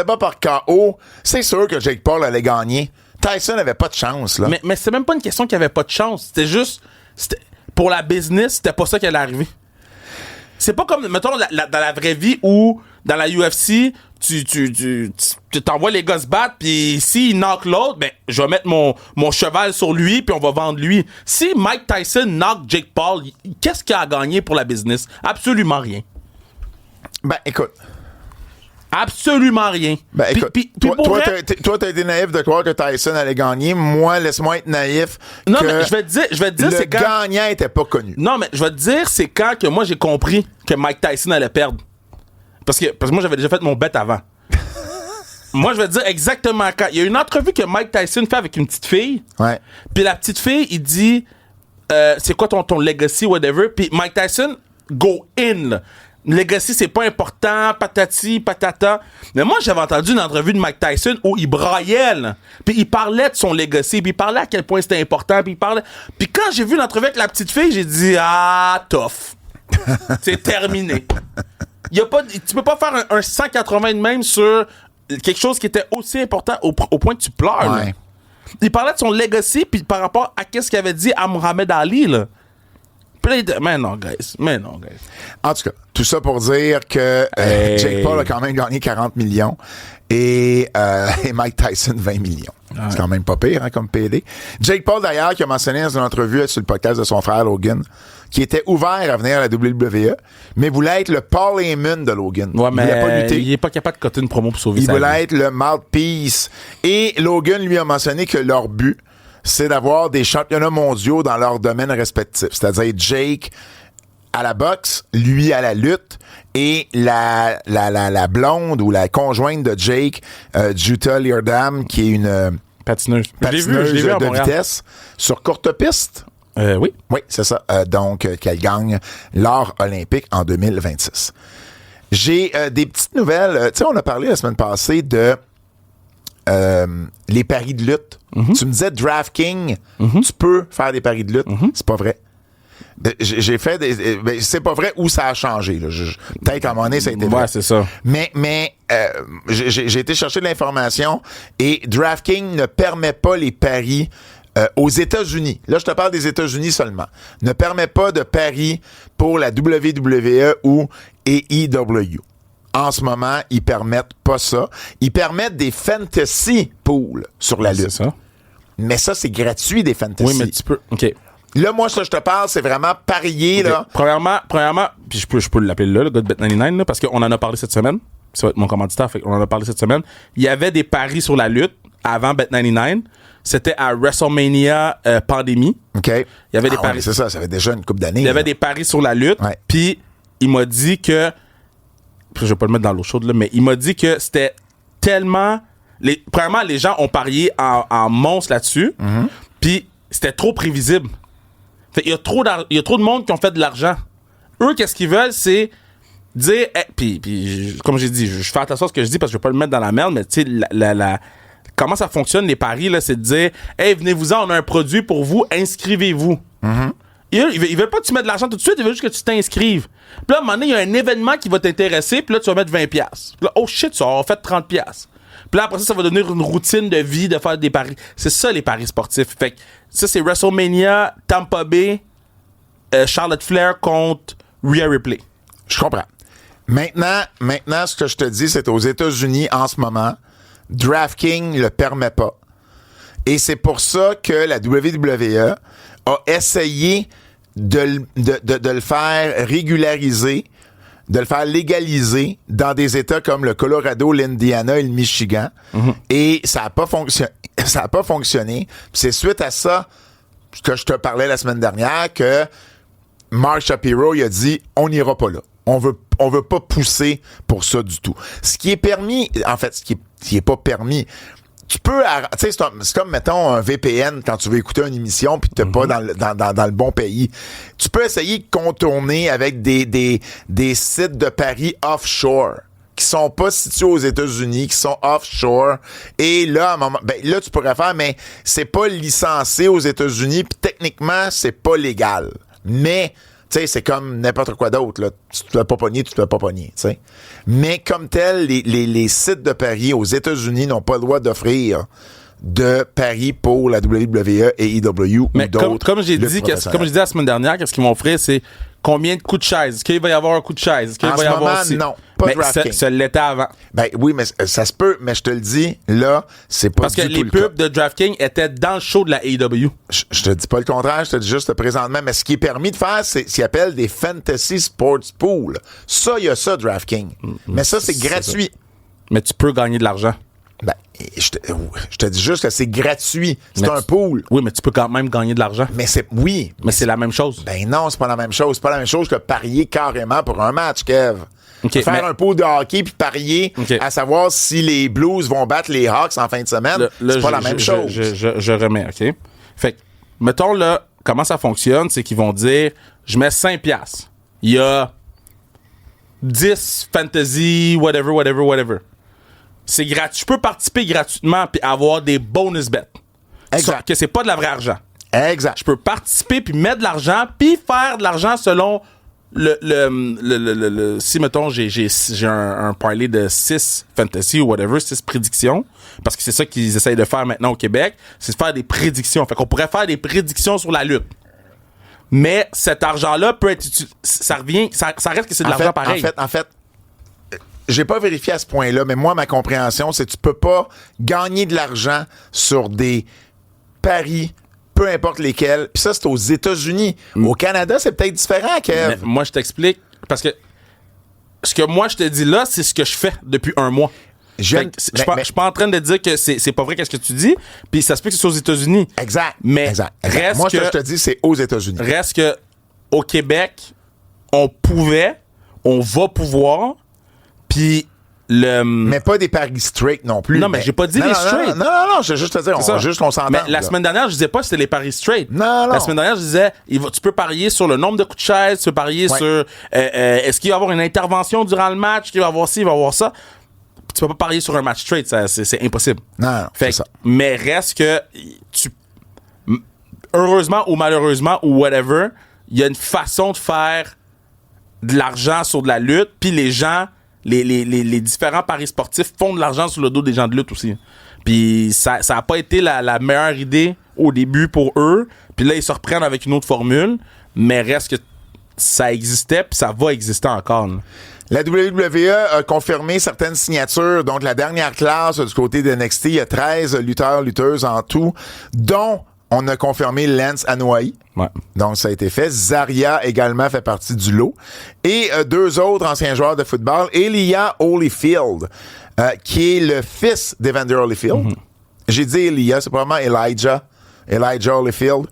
pas par KO, c'est sûr que Jake Paul allait gagner. Tyson n'avait pas de chance, là. Mais c'est même pas une question qu'il avait pas de chance. C'était juste... pour la business, c'était pas ça qui allait arriver. C'est pas comme, mettons, dans la vraie vie où, dans la UFC, tu t'envoies les gars se battre, puis s'il knock l'autre, ben, je vais mettre mon cheval sur lui, puis on va vendre lui. Si Mike Tyson knock Jake Paul, qu'est-ce qu'il a gagné pour la business? Absolument rien. Ben, écoute. Absolument rien. Ben, écoute, toi, t'as été naïf de croire que Tyson allait gagner. Moi, laisse-moi être naïf. Non, mais je vais te dire, c'est quand... Le gagnant était pas connu. Non, mais je vais te dire, c'est quand que moi, j'ai compris que Mike Tyson allait perdre. Parce que moi, j'avais déjà fait mon bet avant. Moi, je vais te dire exactement quand. Il y a une entrevue que Mike Tyson fait avec une petite fille. Ouais. Puis la petite fille, il dit, c'est quoi ton legacy, whatever. Puis Mike Tyson, go in, là. Legacy, c'est pas important, patati, patata. Mais moi, j'avais entendu une entrevue de Mike Tyson où il braillait, là. Puis il parlait de son legacy, puis il parlait à quel point c'était important, puis il parlait... Puis quand j'ai vu l'entrevue avec la petite fille, j'ai dit, tough. C'est terminé. Tu peux pas faire un 180 de même sur quelque chose qui était aussi important au point que tu pleures, ouais. Là. Il parlait de son legacy, puis par rapport à qu'est-ce qu'il avait dit à Muhammad Ali, là. Mais non, guys. En tout cas, tout ça pour dire que Jake Paul a quand même gagné 40 millions et Mike Tyson 20 millions. Ouais. C'est quand même pas pire, hein, comme PD. Jake Paul, d'ailleurs, qui a mentionné dans une entrevue sur le podcast de son frère Logan, qui était ouvert à venir à la WWE, mais voulait être le Paul Heyman de Logan. Ouais, mais il voulait pas lutter. Il est pas capable de coter une promo pour sauver sa vie. Il voulait vie. être le mouthpiece. Et Logan lui a mentionné que leur but, c'est d'avoir des championnats mondiaux dans leurs domaines respectifs. C'est-à-dire Jake à la boxe, lui à la lutte, et la blonde ou la conjointe de Jake, Jutta Leerdam, qui est une patineuse de vitesse sur courte piste. Oui. Oui, c'est ça. Donc, qu'elle gagne l'or olympique en 2026. J'ai des petites nouvelles. Tu sais, on a parlé la semaine passée de les paris de lutte. Mm-hmm. Tu me disais DraftKings, tu peux faire des paris de lutte. Mm-hmm. C'est pas vrai. J'ai fait des... c'est pas vrai où ça a changé. Là. Peut-être qu'à un moment donné, ça a été vrai. Ouais, c'est ça. Mais j'ai été chercher de l'information et DraftKings ne permet pas les paris aux États-Unis. Là, je te parle des États-Unis seulement. Ne permet pas de paris pour la WWE ou AEW. En ce moment, ils permettent pas ça. Ils permettent des fantasy pools sur la lutte. C'est ça. Mais ça, c'est gratuit, des fantasy. Oui, mais tu peux... OK. Là, moi, ça, je te parle, c'est vraiment parier, okay. Là. Premièrement, puis je peux l'appeler là, le gars de Bet99, là, parce qu'on en a parlé cette semaine. Ça va être mon commanditaire, fait qu'on en a parlé cette semaine. Il y avait des paris sur la lutte avant Bet99. C'était à WrestleMania Pandémie. OK. Il y avait des paris. Ouais, c'est ça fait déjà une couple d'années. Il y avait des paris sur la lutte. Ouais. Puis, il m'a dit que... Je vais pas le mettre dans l'eau chaude, là, mais il m'a dit que c'était tellement... Premièrement, les gens ont parié en monstre là-dessus. Mm-hmm. Puis, c'était trop prévisible. Fait, il y a trop de monde qui ont fait de l'argent. Eux, qu'est-ce qu'ils veulent, c'est dire... Puis comme j'ai dit, je fais attention à ce que je dis parce que je vais pas le mettre dans la merde, mais tu sais, comment ça fonctionne, les paris, là, c'est de dire « Hey, venez-vous-en, on a un produit pour vous, inscrivez-vous. Mm-hmm. » Ils veulent pas que tu mettes de l'argent tout de suite, ils veulent juste que tu t'inscrives. Puis là, à un moment donné, il y a un événement qui va t'intéresser, puis là, tu vas mettre 20$. Puis là, oh shit, ça aura fait 30$. Puis là, après ça va devenir une routine de vie de faire des paris. C'est ça, les paris sportifs. Fait que ça, c'est WrestleMania, Tampa Bay, Charlotte Flair contre Rhea Ripley. Je comprends. Maintenant, ce que je te dis, c'est aux États-Unis, en ce moment, DraftKings le permet pas. Et c'est pour ça que la WWE a essayé de le faire régulariser, de le faire légaliser dans des États comme le Colorado, l'Indiana et le Michigan. Mm-hmm. Et ça n'a pas fonctionné. C'est suite à ça que je te parlais la semaine dernière que Mark Shapiro il a dit on n'ira pas là. On veut pas pousser pour ça du tout. Ce qui est permis, en fait, ce qui est pas permis, tu peux, tu sais, c'est comme, mettons, un VPN quand tu veux écouter une émission puis t'es pas dans le bon pays. Tu peux essayer de contourner avec des sites de paris offshore qui sont pas situés aux États-Unis, qui sont offshore. Et là, à un moment, là, tu pourrais faire, mais c'est pas licencié aux États-Unis puis techniquement, c'est pas légal. Mais, tu sais, c'est comme n'importe quoi d'autre, là. Tu te fais pas pogner, tu te fais pas pogner, tu sais. Mais comme tel, les sites de paris aux États-Unis n'ont pas le droit d'offrir de paris pour la WWE et EW mais ou d'autres. Comme j'ai dit la semaine dernière, qu'est-ce qu'ils m'ont offert, c'est combien de coups de chaise? Est-ce qu'il va y avoir un coup de chaise? Est-ce qu'il va y avoir aussi? Non, pas DraftKings. Ça l'était avant. Ben oui, mais ça se peut, mais je te le dis, là, c'est pas parce du que tout les le pubs cas. de DraftKings étaient dans le show de la AEW. Je te dis pas le contraire, je te dis juste présentement, mais ce qui est permis de faire, c'est ce qu'ils appellent des Fantasy Sports Pool. Ça, il y a ça, DraftKings. Mais ça, c'est gratuit. Ça. Mais tu peux gagner de l'argent. Ben, je te dis juste que c'est gratuit. C'est un pool. Oui, mais tu peux quand même gagner de l'argent. Mais oui. Mais c'est la même chose. Ben non, c'est pas la même chose. C'est pas la même chose que parier carrément pour un match, Kev. Okay, faire un pool de hockey puis parier à savoir si les Blues vont battre les Hawks en fin de semaine, c'est pas la même chose. Je remets, OK? Fait que, mettons là, comment ça fonctionne, c'est qu'ils vont dire, je mets 5$. Il y a 10 fantasy, whatever. C'est gratuit. Je peux participer gratuitement puis avoir des bonus bets. Exact. Que c'est pas de la vraie argent. Exact. Je peux participer puis mettre de l'argent puis faire de l'argent selon si mettons j'ai un parlay de 6 fantasy ou whatever, 6 prédictions, parce que c'est ça qu'ils essayent de faire maintenant au Québec, c'est de faire des prédictions. Fait qu'on pourrait faire des prédictions sur la lutte. Mais cet argent-là peut être ça reste que c'est de l'argent pareil. En fait, j'ai pas vérifié à ce point-là, mais moi, ma compréhension, c'est que tu peux pas gagner de l'argent sur des paris, peu importe lesquels. Puis ça, c'est aux États-Unis. Au Canada, c'est peut-être différent, Kev. Mais moi, je t'explique, parce que ce que moi, je te dis là, c'est ce que je fais depuis un mois. Je suis pas en train de dire que c'est pas vrai qu'est-ce que tu dis, puis ça se peut que c'est aux États-Unis. Exact. Mais exact. Reste moi, que, ce que je te dis, c'est aux États-Unis. Reste que au Québec, on va pouvoir, puis mais pas des paris straight non plus. Non, mais j'ai pas dit les straight. Non, je vais juste te dire, on s'entend. Mais la semaine dernière, je disais pas que c'était les paris straight. Non. La semaine dernière, je disais, tu peux parier sur le nombre de coups de chaise, tu peux parier sur est-ce qu'il va y avoir une intervention durant le match, est-ce qu'il va y avoir ci, il va y avoir ça. Tu peux pas parier sur un match straight, c'est impossible. Non, c'est ça. Mais reste que heureusement ou malheureusement ou whatever, il y a une façon de faire de l'argent sur de la lutte, puis les gens, les différents paris sportifs font de l'argent sur le dos des gens de lutte aussi. Puis ça a pas été la meilleure idée au début pour eux, puis là ils se reprennent avec une autre formule, mais reste que ça existait puis ça va exister encore. Là. La WWE a confirmé certaines signatures. Donc, la dernière classe du côté de NXT, il y a 13 lutteurs-lutteuses en tout, dont on a confirmé Lance Anoa'i. Ouais. Donc, ça a été fait. Zarya également fait partie du lot. Et 2 autres anciens joueurs de football. Elijah Holyfield, qui est le fils d'Evander Holyfield. Mm-hmm. J'ai dit Elijah, c'est probablement Elijah Holyfield,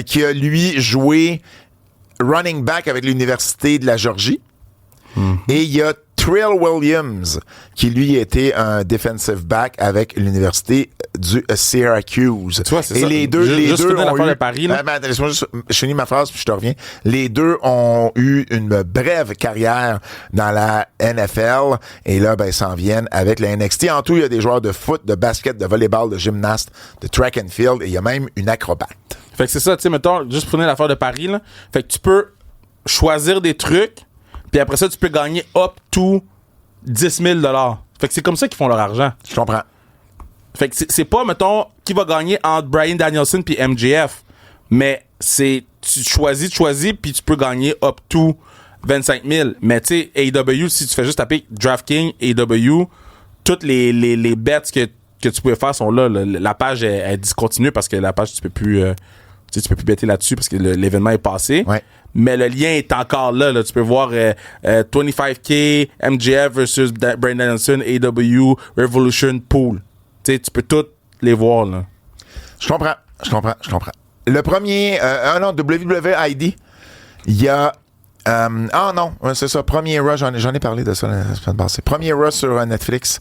qui a, lui, joué running back avec l'Université de la Georgie. Mm-hmm. Et il y a Trill Williams, qui lui était un defensive back avec l'Université du Syracuse. Tu vois, c'est et ça. les deux ont eu... de Paris, là. Laisse-moi juste finir ma phrase, puis je te reviens. Les deux ont eu une brève carrière dans la NFL, et là, ben, ils s'en viennent avec la NXT. En tout, il y a des joueurs de foot, de basket, de volleyball, de gymnaste, de track and field, et il y a même une acrobate. Fait que c'est ça, tu sais, mettons, juste pour l'affaire de Paris, là. Fait que tu peux choisir des trucs, puis après ça, tu peux gagner up to 10 000 $. Fait que c'est comme ça qu'ils font leur argent. Je comprends. Fait que c'est pas, mettons, qui va gagner entre Bryan Danielson puis MJF, mais c'est, tu choisis, puis tu peux gagner up to 25 000. Mais tu sais, AEW, si tu fais juste taper DraftKings, AEW, toutes les bets que tu pouvais faire sont là. La page est discontinue parce que la page, tu peux plus better là-dessus parce que l'événement est passé. Ouais. Mais le lien est encore là. Tu peux voir 25K, MJF versus Bryan Danielson, AEW, Revolution Pool. Tu peux toutes les voir, là. Je comprends. Le premier... WWID, il y a... c'est ça. Premier Raw, j'en ai parlé de ça la semaine passée. Premier Raw sur Netflix.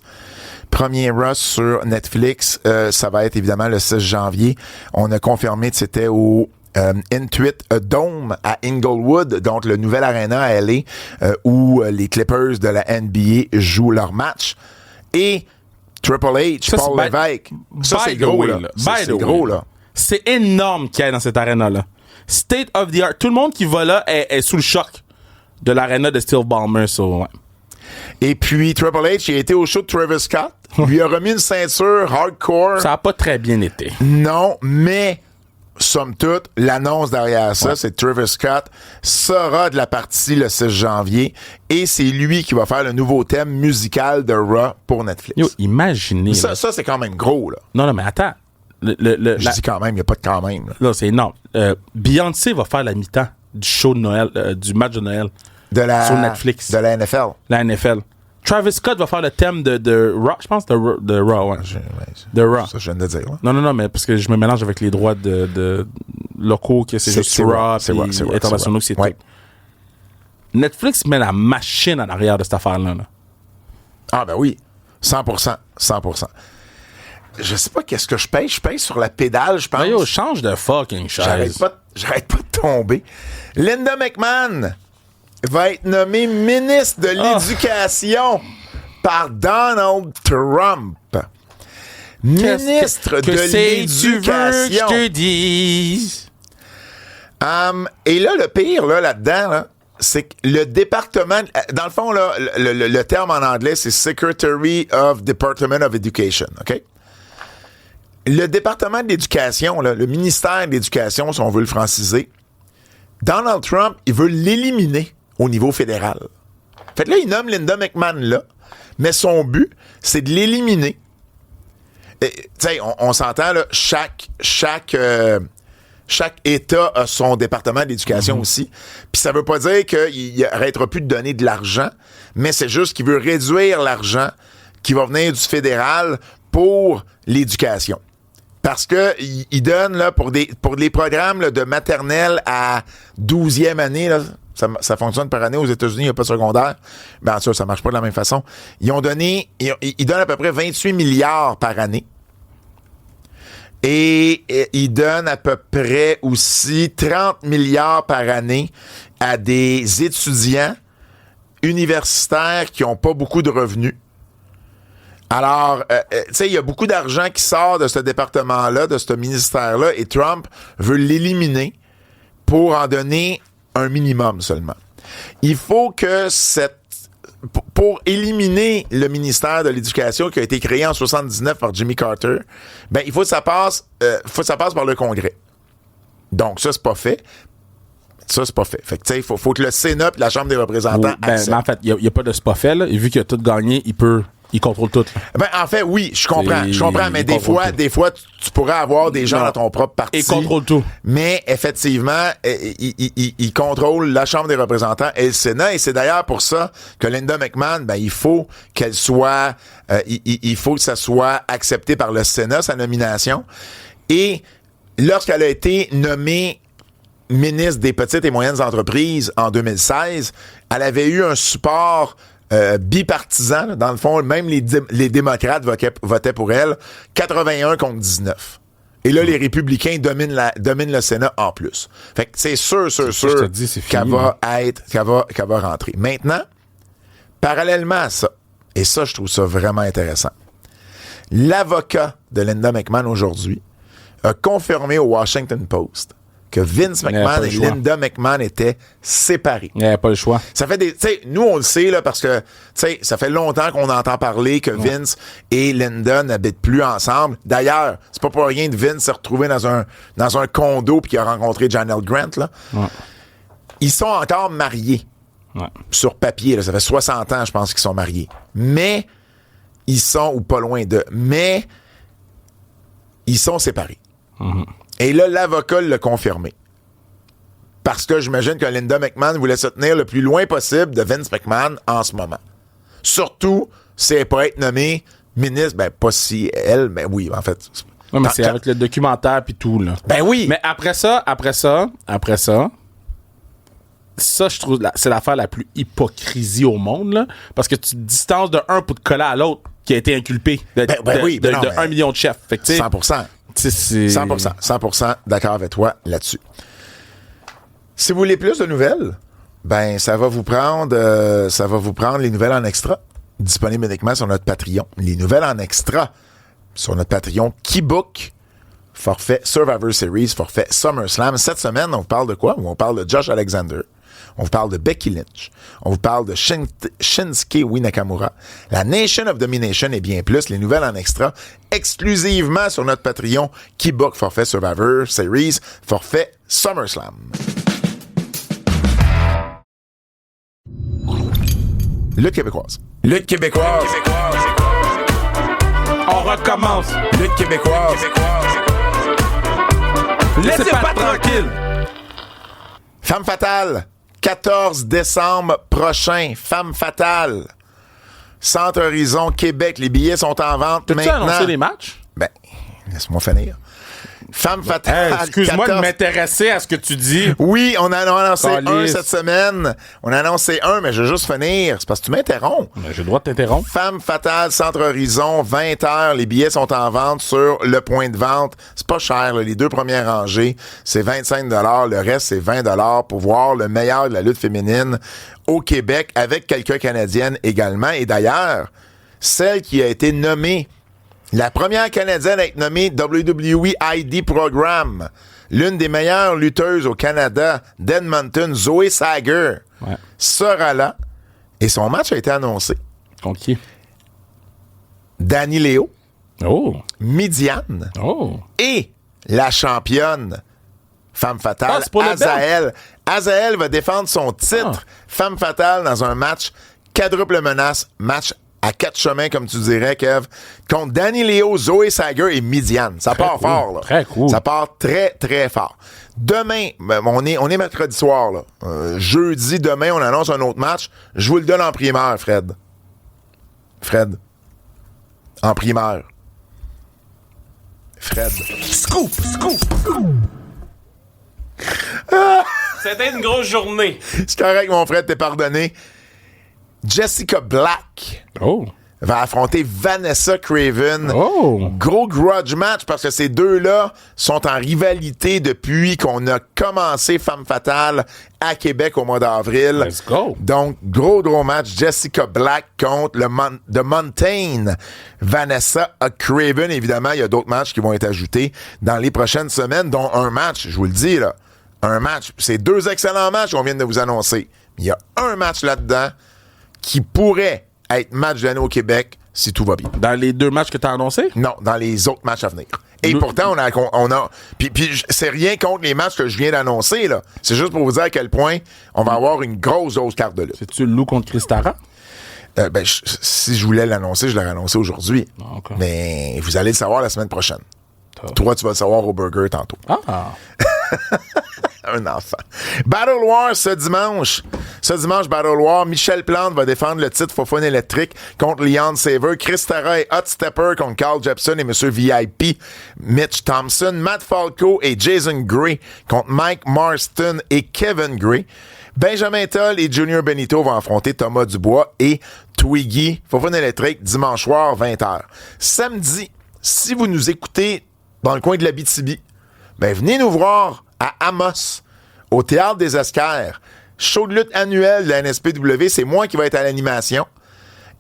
Ça va être évidemment le 6 janvier. On a confirmé que c'était au Intuit Dome à Inglewood, donc le nouvel aréna à LA où les Clippers de la NBA jouent leur match. Et Triple H, Ça, Paul c'est Levesque. Ça, c'est gros, là. C'est gros, là. C'est énorme qu'il y ait dans cette aréna-là. State of the art. Tout le monde qui va là est sous le choc de l'aréna de Steve Ballmer. Ouais. Et puis, Triple H, il a été au show de Travis Scott. Lui a remis une ceinture hardcore. Ça a pas très bien été. Non, mais... Somme toute, l'annonce derrière ça, c'est que Travis Scott sera de la partie le 6 janvier et c'est lui qui va faire le nouveau thème musical de Raw pour Netflix. Yo, imaginez. Ça, c'est quand même gros, là. Non, mais attends. Je dis quand même, il n'y a pas de quand même. Là. Non, c'est énorme. Beyoncé va faire la mi-temps du show de Noël, du match de Noël. Sur Netflix. De la NFL. La NFL. Travis Scott va faire le thème de Raw, je pense, de Raw, ouais. De Raw. Ça, je viens de dire. Là. Non, mais parce que je me mélange avec les droits de locaux, que c'est juste Raw, puis internationaux, c'est tout. Netflix met la machine en arrière de cette affaire-là. Là. Ah, ben oui. 100%. Je sais pas qu'est-ce que je paye. Je paye sur la pédale, je pense. Ben yo, change de fucking chaise. J'arrête pas de tomber. Linda McMahon va être nommée ministre de l'Éducation par Donald Trump. Ministre de l'Éducation. Tu veux que je te dise? Et là, le pire là-dedans, là, c'est que le département... Dans le fond, là, le terme en anglais, c'est Secretary of Department of Education, OK? Le département de l'Éducation, là, le ministère de l'Éducation, si on veut le franciser, Donald Trump, il veut l'éliminer au niveau fédéral. Fait que là, il nomme Linda McMahon là, mais son but, c'est de l'éliminer. Tu sais, on s'entend, là, chaque État a son département d'éducation aussi. Puis ça veut pas dire qu'il n'arrêtera plus de donner de l'argent, mais c'est juste qu'il veut réduire l'argent qui va venir du fédéral pour l'éducation. Parce que il donne là, pour les programmes là, de maternelle à 12e année, là, ça fonctionne par année aux États-Unis, il n'y a pas de secondaire. Bien sûr, ça marche pas de la même façon. Ils donnent à peu près 28 milliards par année. Et ils donnent à peu près aussi 30 milliards par année à des étudiants universitaires qui n'ont pas beaucoup de revenus. Alors, tu sais, il y a beaucoup d'argent qui sort de ce département-là, de ce ministère-là, et Trump veut l'éliminer pour en donner un minimum seulement. Il faut que pour éliminer le ministère de l'Éducation qui a été créé en 79 par Jimmy Carter, ben il faut que ça passe par le Congrès. Donc ça c'est pas fait. Fait que tu sais, il faut que le Sénat et la Chambre des représentants acceptent. En fait, il y a pas de c'est pas fait là, et vu qu'il a tout gagné, il contrôle tout. Là. Ben, en fait, oui, je comprends, mais des fois, tu pourrais avoir des gens dans ton propre parti. Il contrôle tout. Mais, effectivement, il contrôle la Chambre des représentants et le Sénat, et c'est d'ailleurs pour ça que Linda McMahon, ben, il faut qu'elle soit, il faut que ça soit accepté par le Sénat, sa nomination. Et, lorsqu'elle a été nommée ministre des petites et moyennes entreprises en 2016, elle avait eu un support bipartisan, là. Dans le fond, même les démocrates votaient pour elle, 81 contre 19. Et là, les républicains dominent le Sénat en plus. Fait que c'est sûr qu'elle va rentrer. Maintenant, parallèlement à ça, et ça, je trouve ça vraiment intéressant, l'avocat de Linda McMahon aujourd'hui a confirmé au Washington Post que Vince McMahon et Linda McMahon étaient séparés. Il n'y avait pas le choix. Ça fait tu sais, nous, on le sait, là, parce que, tu sais, ça fait longtemps qu'on entend parler que Vince et Linda n'habitent plus ensemble. D'ailleurs, c'est pas pour rien que Vince s'est retrouvé dans un condo puis qu'il a rencontré Janelle Grant, là. Ouais. Ils sont encore mariés. Ouais. Sur papier, là. Ça fait 60 ans, je pense, qu'ils sont mariés. Mais, ils sont, ou pas loin d'eux, mais, ils sont séparés. Mm-hmm. Et là, l'avocat l'a confirmé. Parce que j'imagine que Linda McMahon voulait se tenir le plus loin possible de Vince McMahon en ce moment. Surtout si elle pourrait être nommée ministre. Ben, pas si elle, mais oui, en fait. Non, mais c'est avec le documentaire puis tout, là. Ben oui! Mais après ça, ça, je trouve, c'est l'affaire la plus hypocrisie au monde, là. Parce que tu te distances de un pour te coller à l'autre qui a été inculpé de 1 million de chefs. Fait que, 100%. 100% d'accord avec toi là-dessus. Si vous voulez plus de nouvelles, ben ça va vous prendre les nouvelles en extra, disponibles uniquement sur notre Patreon. Les nouvelles en extra sur notre Patreon Keybook, forfait Survivor Series, forfait SummerSlam. Cette semaine, on vous parle de quoi? On parle de Josh Alexander. On vous parle de Becky Lynch. On vous parle de Shinsuke Nakamura. La Nation of Domination et bien plus. Les nouvelles en extra exclusivement sur notre Patreon Keybook, forfait Survivor Series, forfait SummerSlam. Lutte québécoise. Lutte québécoise. On recommence. Lutte québécoise. Laissez pas tranquille. Femme fatale. 14 décembre prochain, Femme fatale. Centre Horizon, Québec. Les billets sont en vente maintenant. T'as-tu annoncé les matchs? Ben, laisse-moi finir. Femme fatale. Hey, excuse-moi 14... de m'intéresser à ce que tu dis. Oui, on a annoncé un cette semaine. On a annoncé un, mais je vais juste finir. C'est parce que tu m'interromps. Ben, j'ai le droit de t'interrompre. Femme fatale, Centre Horizon, 20h. Les billets sont en vente sur le point de vente. C'est pas cher, là. Les 2 premières rangées, c'est 25 $. Le reste, c'est 20 $ pour voir le meilleur de la lutte féminine au Québec avec quelques Canadiennes également. Et d'ailleurs, celle qui a été nommée la première Canadienne à être nommée WWE ID Program, l'une des meilleures lutteuses au Canada d'Edmonton, Zoe Sager, sera là. Et son match a été annoncé. Contre qui? Dani Léo. Oh. Midiane. Oh. Et la championne Femme fatale, Azael. Azael va défendre son titre Femme fatale dans un match quadruple menace, match à 4 chemins, comme tu dirais, Kev, contre Dani Léo, Zoe Sager et Midiane. Ça part fort, là. Très cool. Ça part très, très fort. Demain, on est mercredi soir, là. Jeudi, demain, on annonce un autre match. Je vous le donne en primeur, Fred. En primeur. Fred. Scoop! C'était une grosse journée. C'est correct, mon Fred, t'es pardonné. Jessica Black va affronter Vanessa Craven. Gros grudge match parce que ces deux-là sont en rivalité depuis qu'on a commencé Femme fatale à Québec au mois d'avril. Let's go. Donc, gros match. Jessica Black contre The Mountain. Vanessa Craven. Évidemment, il y a d'autres matchs qui vont être ajoutés dans les prochaines semaines, dont un match, je vous le dis, là. Un match. C'est 2 excellents matchs qu'on vient de vous annoncer. Il y a un match là-dedans qui pourrait être match de l'année au Québec si tout va bien. Dans les 2 matchs que tu as annoncés? Non, dans les autres matchs à venir. Et pourtant, on a puis c'est rien contre les matchs que je viens d'annoncer, là. C'est juste pour vous dire à quel point on va avoir une grosse carte de lutte. C'est-tu le loup contre Christara? Si je voulais l'annoncer, je l'aurais annoncé aujourd'hui. Okay. Mais vous allez le savoir la semaine prochaine. Toi, tu vas le savoir au burger tantôt. Un enfant. Battle War ce dimanche. Ce dimanche, Battle War, Michel Plante va défendre le titre Fofone électrique contre Leon Saver. Chris Tara et Hot Stepper contre Carl Jepson et Monsieur VIP, Mitch Thompson. Matt Falco et Jason Gray contre Mike Marston et Kevin Gray. Benjamin Toll et Junior Benito vont affronter Thomas Dubois et Twiggy. Fofone électrique, dimanche soir, 20h. Samedi, si vous nous écoutez dans le coin de l'Abitibi, venez nous voir à Amos, au Théâtre des Esquerres. Show de lutte annuel de la NSPW, c'est moi qui vais être à l'animation.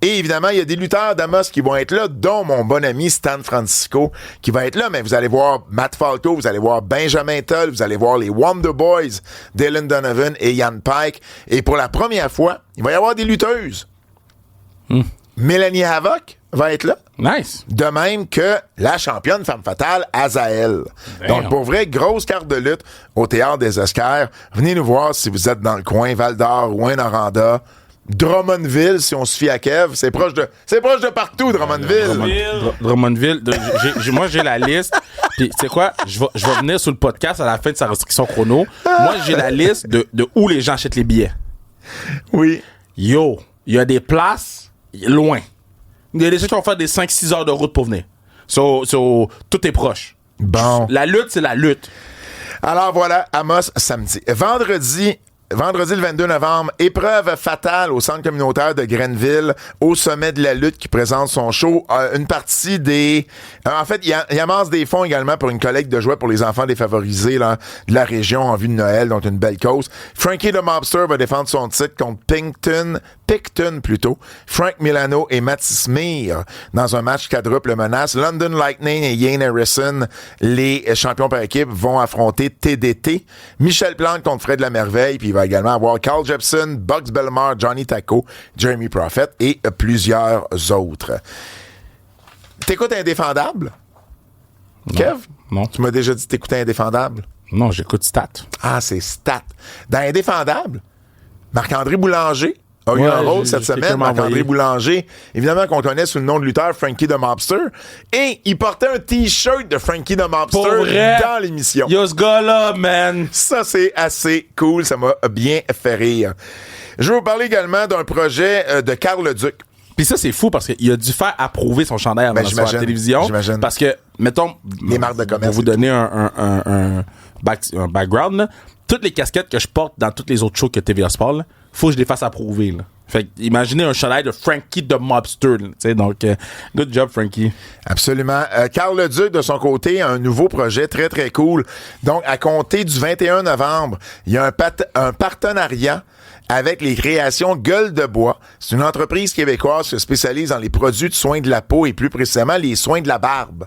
Et évidemment, il y a des lutteurs d'Amos qui vont être là, dont mon bon ami Stan Francisco qui va être là. Mais vous allez voir Matt Falco, vous allez voir Benjamin Toll, vous allez voir les Wonder Boys, Dylan Donovan et Ian Pike. Et pour la première fois, il va y avoir des lutteuses. Mélanie Havoc va être là. Nice. De même que la championne femme fatale, Azael. Donc, pour vrai, grosse carte de lutte au Théâtre des Oscars. Venez nous voir si vous êtes dans le coin, Val-d'Or, Rouyn-Noranda, Drummondville, si on se fie à Kev. C'est proche de partout, Drummondville. Drummondville. Moi, j'ai la liste. Puis, tu sais quoi? Je vais venir sur le podcast à la fin de sa restriction chrono. Moi, j'ai la liste de où les gens achètent les billets. Oui. Yo, il y a des places loin. Il y a des gens qui vont faire des 5-6 heures de route pour venir. So, tout est proche. Bon. La lutte, c'est la lutte. Alors voilà, Amos, samedi. Vendredi le 22 novembre, épreuve fatale au centre communautaire de Grenville, au sommet de la lutte qui présente son show. Une partie des... en fait, il amasse des fonds également pour une collecte de jouets pour les enfants défavorisés là, de la région en vue de Noël, donc une belle cause. Frankie the Mobster va défendre son titre contre Picton, Frank Milano et Matty Smear dans un match quadruple menace. London Lightning et Ian Harrison, les champions par équipe, vont affronter TDT. Michel Plante contre Fred Lamerveille, puis il va également avoir Carl Jepson, Bugs Belmar, Johnny Taco, Jeremy Prophet et plusieurs autres. T'écoutes Indéfendable? Non. Kev? Non. Tu m'as déjà dit t'écoutais Indéfendable? Non, j'écoute Stat. Ah, c'est Stat. Dans Indéfendable, Marc-André Boulanger a eu un rôle cette semaine. Marc-André Boulanger, évidemment qu'on connaît sous le nom de lutteur Frankie the Mobster. Et il portait un T-shirt de Frankie the Mobster dans l'émission. Yo, ce gars-là, man! Ça, c'est assez cool. Ça m'a bien fait rire. Je vais vous parler également d'un projet de Carl Leduc. Puis ça, c'est fou parce qu'il a dû faire approuver son chandail avant de faire la télévision. J'imagine. Parce que, mettons... Les marques de commerce. Pour vous donner un background, là, toutes les casquettes que je porte dans tous les autres shows que TVA Sport, là, faut que je les fasse approuver. Là. Fait que, imaginez un chandail de Frankie the Mobster. Donc, good job, Frankie. Absolument. Carl Leduc, de son côté, a un nouveau projet très, très cool. Donc, à compter du 21 novembre, il y a un partenariat avec les créations Gueule de Bois. C'est une entreprise québécoise qui se spécialise dans les produits de soins de la peau et plus précisément les soins de la barbe.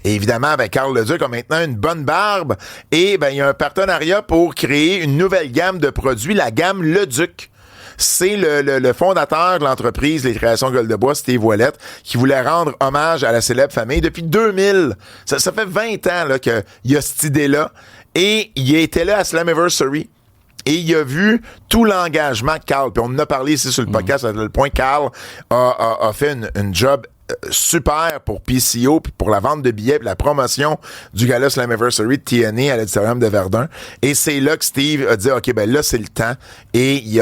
Et évidemment, Carl Leduc a maintenant une bonne barbe et il y a un partenariat pour créer une nouvelle gamme de produits, la gamme Leduc. C'est le fondateur de l'entreprise Les Créations Gueule de Bois, Steve Ouellette, qui voulait rendre hommage à la célèbre famille depuis 2000. Ça fait 20 ans là, qu'il y a cette idée-là. Et il était là à Slammiversary. Et il a vu tout l'engagement de Carl. Puis on en a parlé ici sur le podcast, à le point Carl a fait une job super pour PCO, puis pour la vente de billets, puis la promotion du gala Slammiversary de TNA à l'Auditorium de Verdun. Et c'est là que Steve a dit, OK, là, c'est le temps. Et ils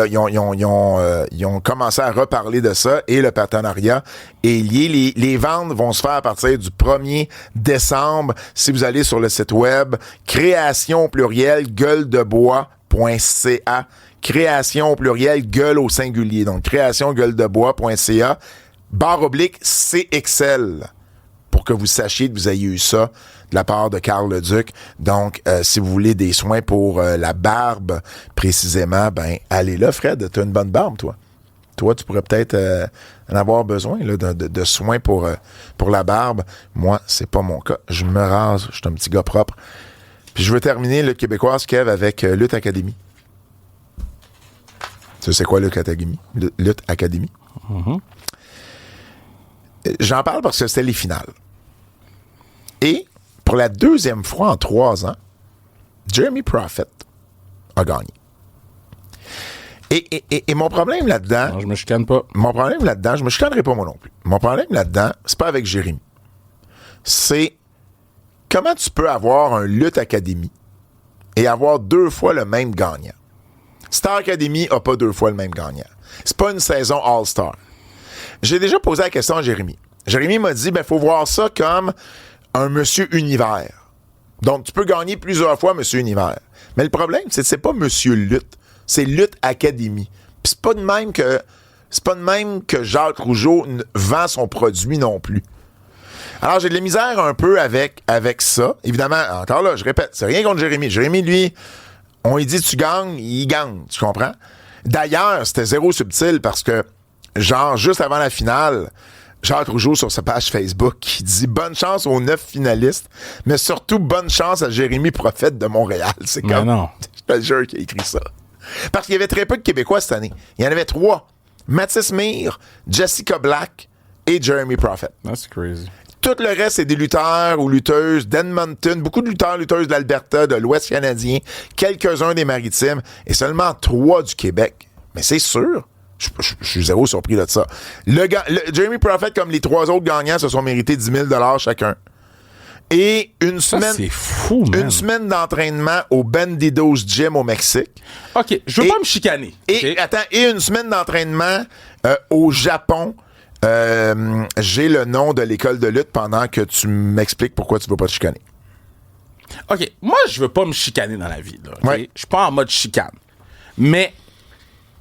ont commencé à reparler de ça. Et le partenariat est lié. Les ventes vont se faire à partir du 1er décembre. Si vous allez sur le site web, création au pluriel, gueuledebois.ca. Création au pluriel, gueule au singulier. Donc, création gueuledebois.ca. /CXL pour que vous sachiez que vous ayez eu ça de la part de Carl Leduc. Donc, si vous voulez des soins pour la barbe, précisément, allez là, Fred. T'as une bonne barbe, toi. Toi, tu pourrais peut-être en avoir besoin là, de soins pour la barbe. Moi, c'est pas mon cas. Je me rase. Je suis un petit gars propre. Puis je veux terminer Lutte québécoise, Kev, avec Lutte Académie. Tu sais quoi, Lutte Académie? Lutte Académie. Mm-hmm. J'en parle parce que c'était les finales. Et pour la deuxième fois en 3 ans, Jeremy Prophet a gagné. Et mon problème là-dedans... Non, je me chicane pas. Mon problème là-dedans, je me chicanerai pas moi non plus. Mon problème là-dedans, c'est pas avec Jérémy. C'est comment tu peux avoir un Lutte Academy et avoir 2 fois le même gagnant. Star Academy a pas 2 fois le même gagnant. C'est pas une saison All-Star. J'ai déjà posé la question à Jérémy. Jérémy m'a dit, faut voir ça comme un Monsieur Univers. Donc, tu peux gagner plusieurs fois Monsieur Univers. Mais le problème, c'est que c'est pas Monsieur Lutte. C'est Lutte Academy. Puis c'est pas de même que Jacques Rougeau vend son produit non plus. Alors, j'ai de la misère un peu avec ça. Évidemment, encore là, je répète, c'est rien contre Jérémy. Jérémy, lui, on lui dit tu gagnes, il gagne. Tu comprends? D'ailleurs, c'était zéro subtil parce que genre, juste avant la finale, Jacques Rougeau sur sa page Facebook qui dit « Bonne chance aux 9 finalistes, mais surtout bonne chance à Jérémy Prophète de Montréal. » C'est comme... non. Je te jure qu'il a écrit ça. Parce qu'il y avait très peu de Québécois cette année. Il y en avait 3. Mathis Mir, Jessica Black et Jeremy Prophet. That's crazy. Tout le reste, c'est des lutteurs ou lutteuses d'Edmonton, beaucoup de lutteuses de l'Alberta, de l'Ouest canadien, quelques-uns des Maritimes et seulement 3 du Québec. Mais c'est sûr, je suis zéro surpris de ça. Jeremy Prophet, comme les 3 autres gagnants, se sont mérités 10 000 chacun. Et une semaine d'entraînement au Bandidos Gym au Mexique. OK, je veux pas me chicaner. Et une semaine d'entraînement au Japon. J'ai le nom de l'école de lutte pendant que tu m'expliques pourquoi tu veux pas te chicaner. OK, moi, je veux pas me chicaner dans la vie. Là, okay? Ouais. Je suis pas en mode chicane. Mais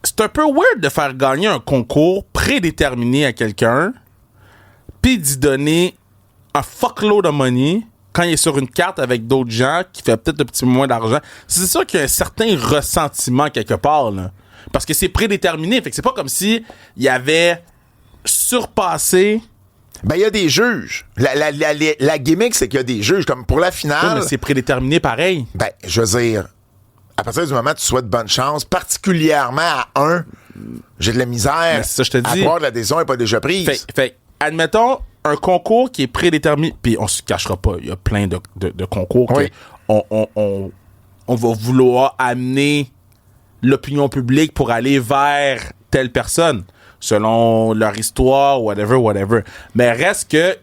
c'est un peu weird de faire gagner un concours prédéterminé à quelqu'un puis d'y donner un fuckload de money quand il est sur une carte avec d'autres gens qui fait peut-être un petit peu moins d'argent. C'est sûr qu'il y a un certain ressentiment quelque part, là. Parce que c'est prédéterminé. Fait que c'est pas comme si il y avait surpassé. Ben, il y a des juges. La gimmick, c'est qu'il y a des juges. Comme pour la finale. Oui, mais c'est prédéterminé pareil. Ben, je veux dire, à partir du moment où tu souhaites bonne chance, particulièrement à un, j'ai de la misère ça, je te dis. à croire que l'adhésion n'est pas déjà prise. Fait, admettons, un concours qui est prédéterminé, puis on se cachera pas, il y a plein de concours oui. on va vouloir amener l'opinion publique pour aller vers telle personne, selon leur histoire, whatever. Mais reste que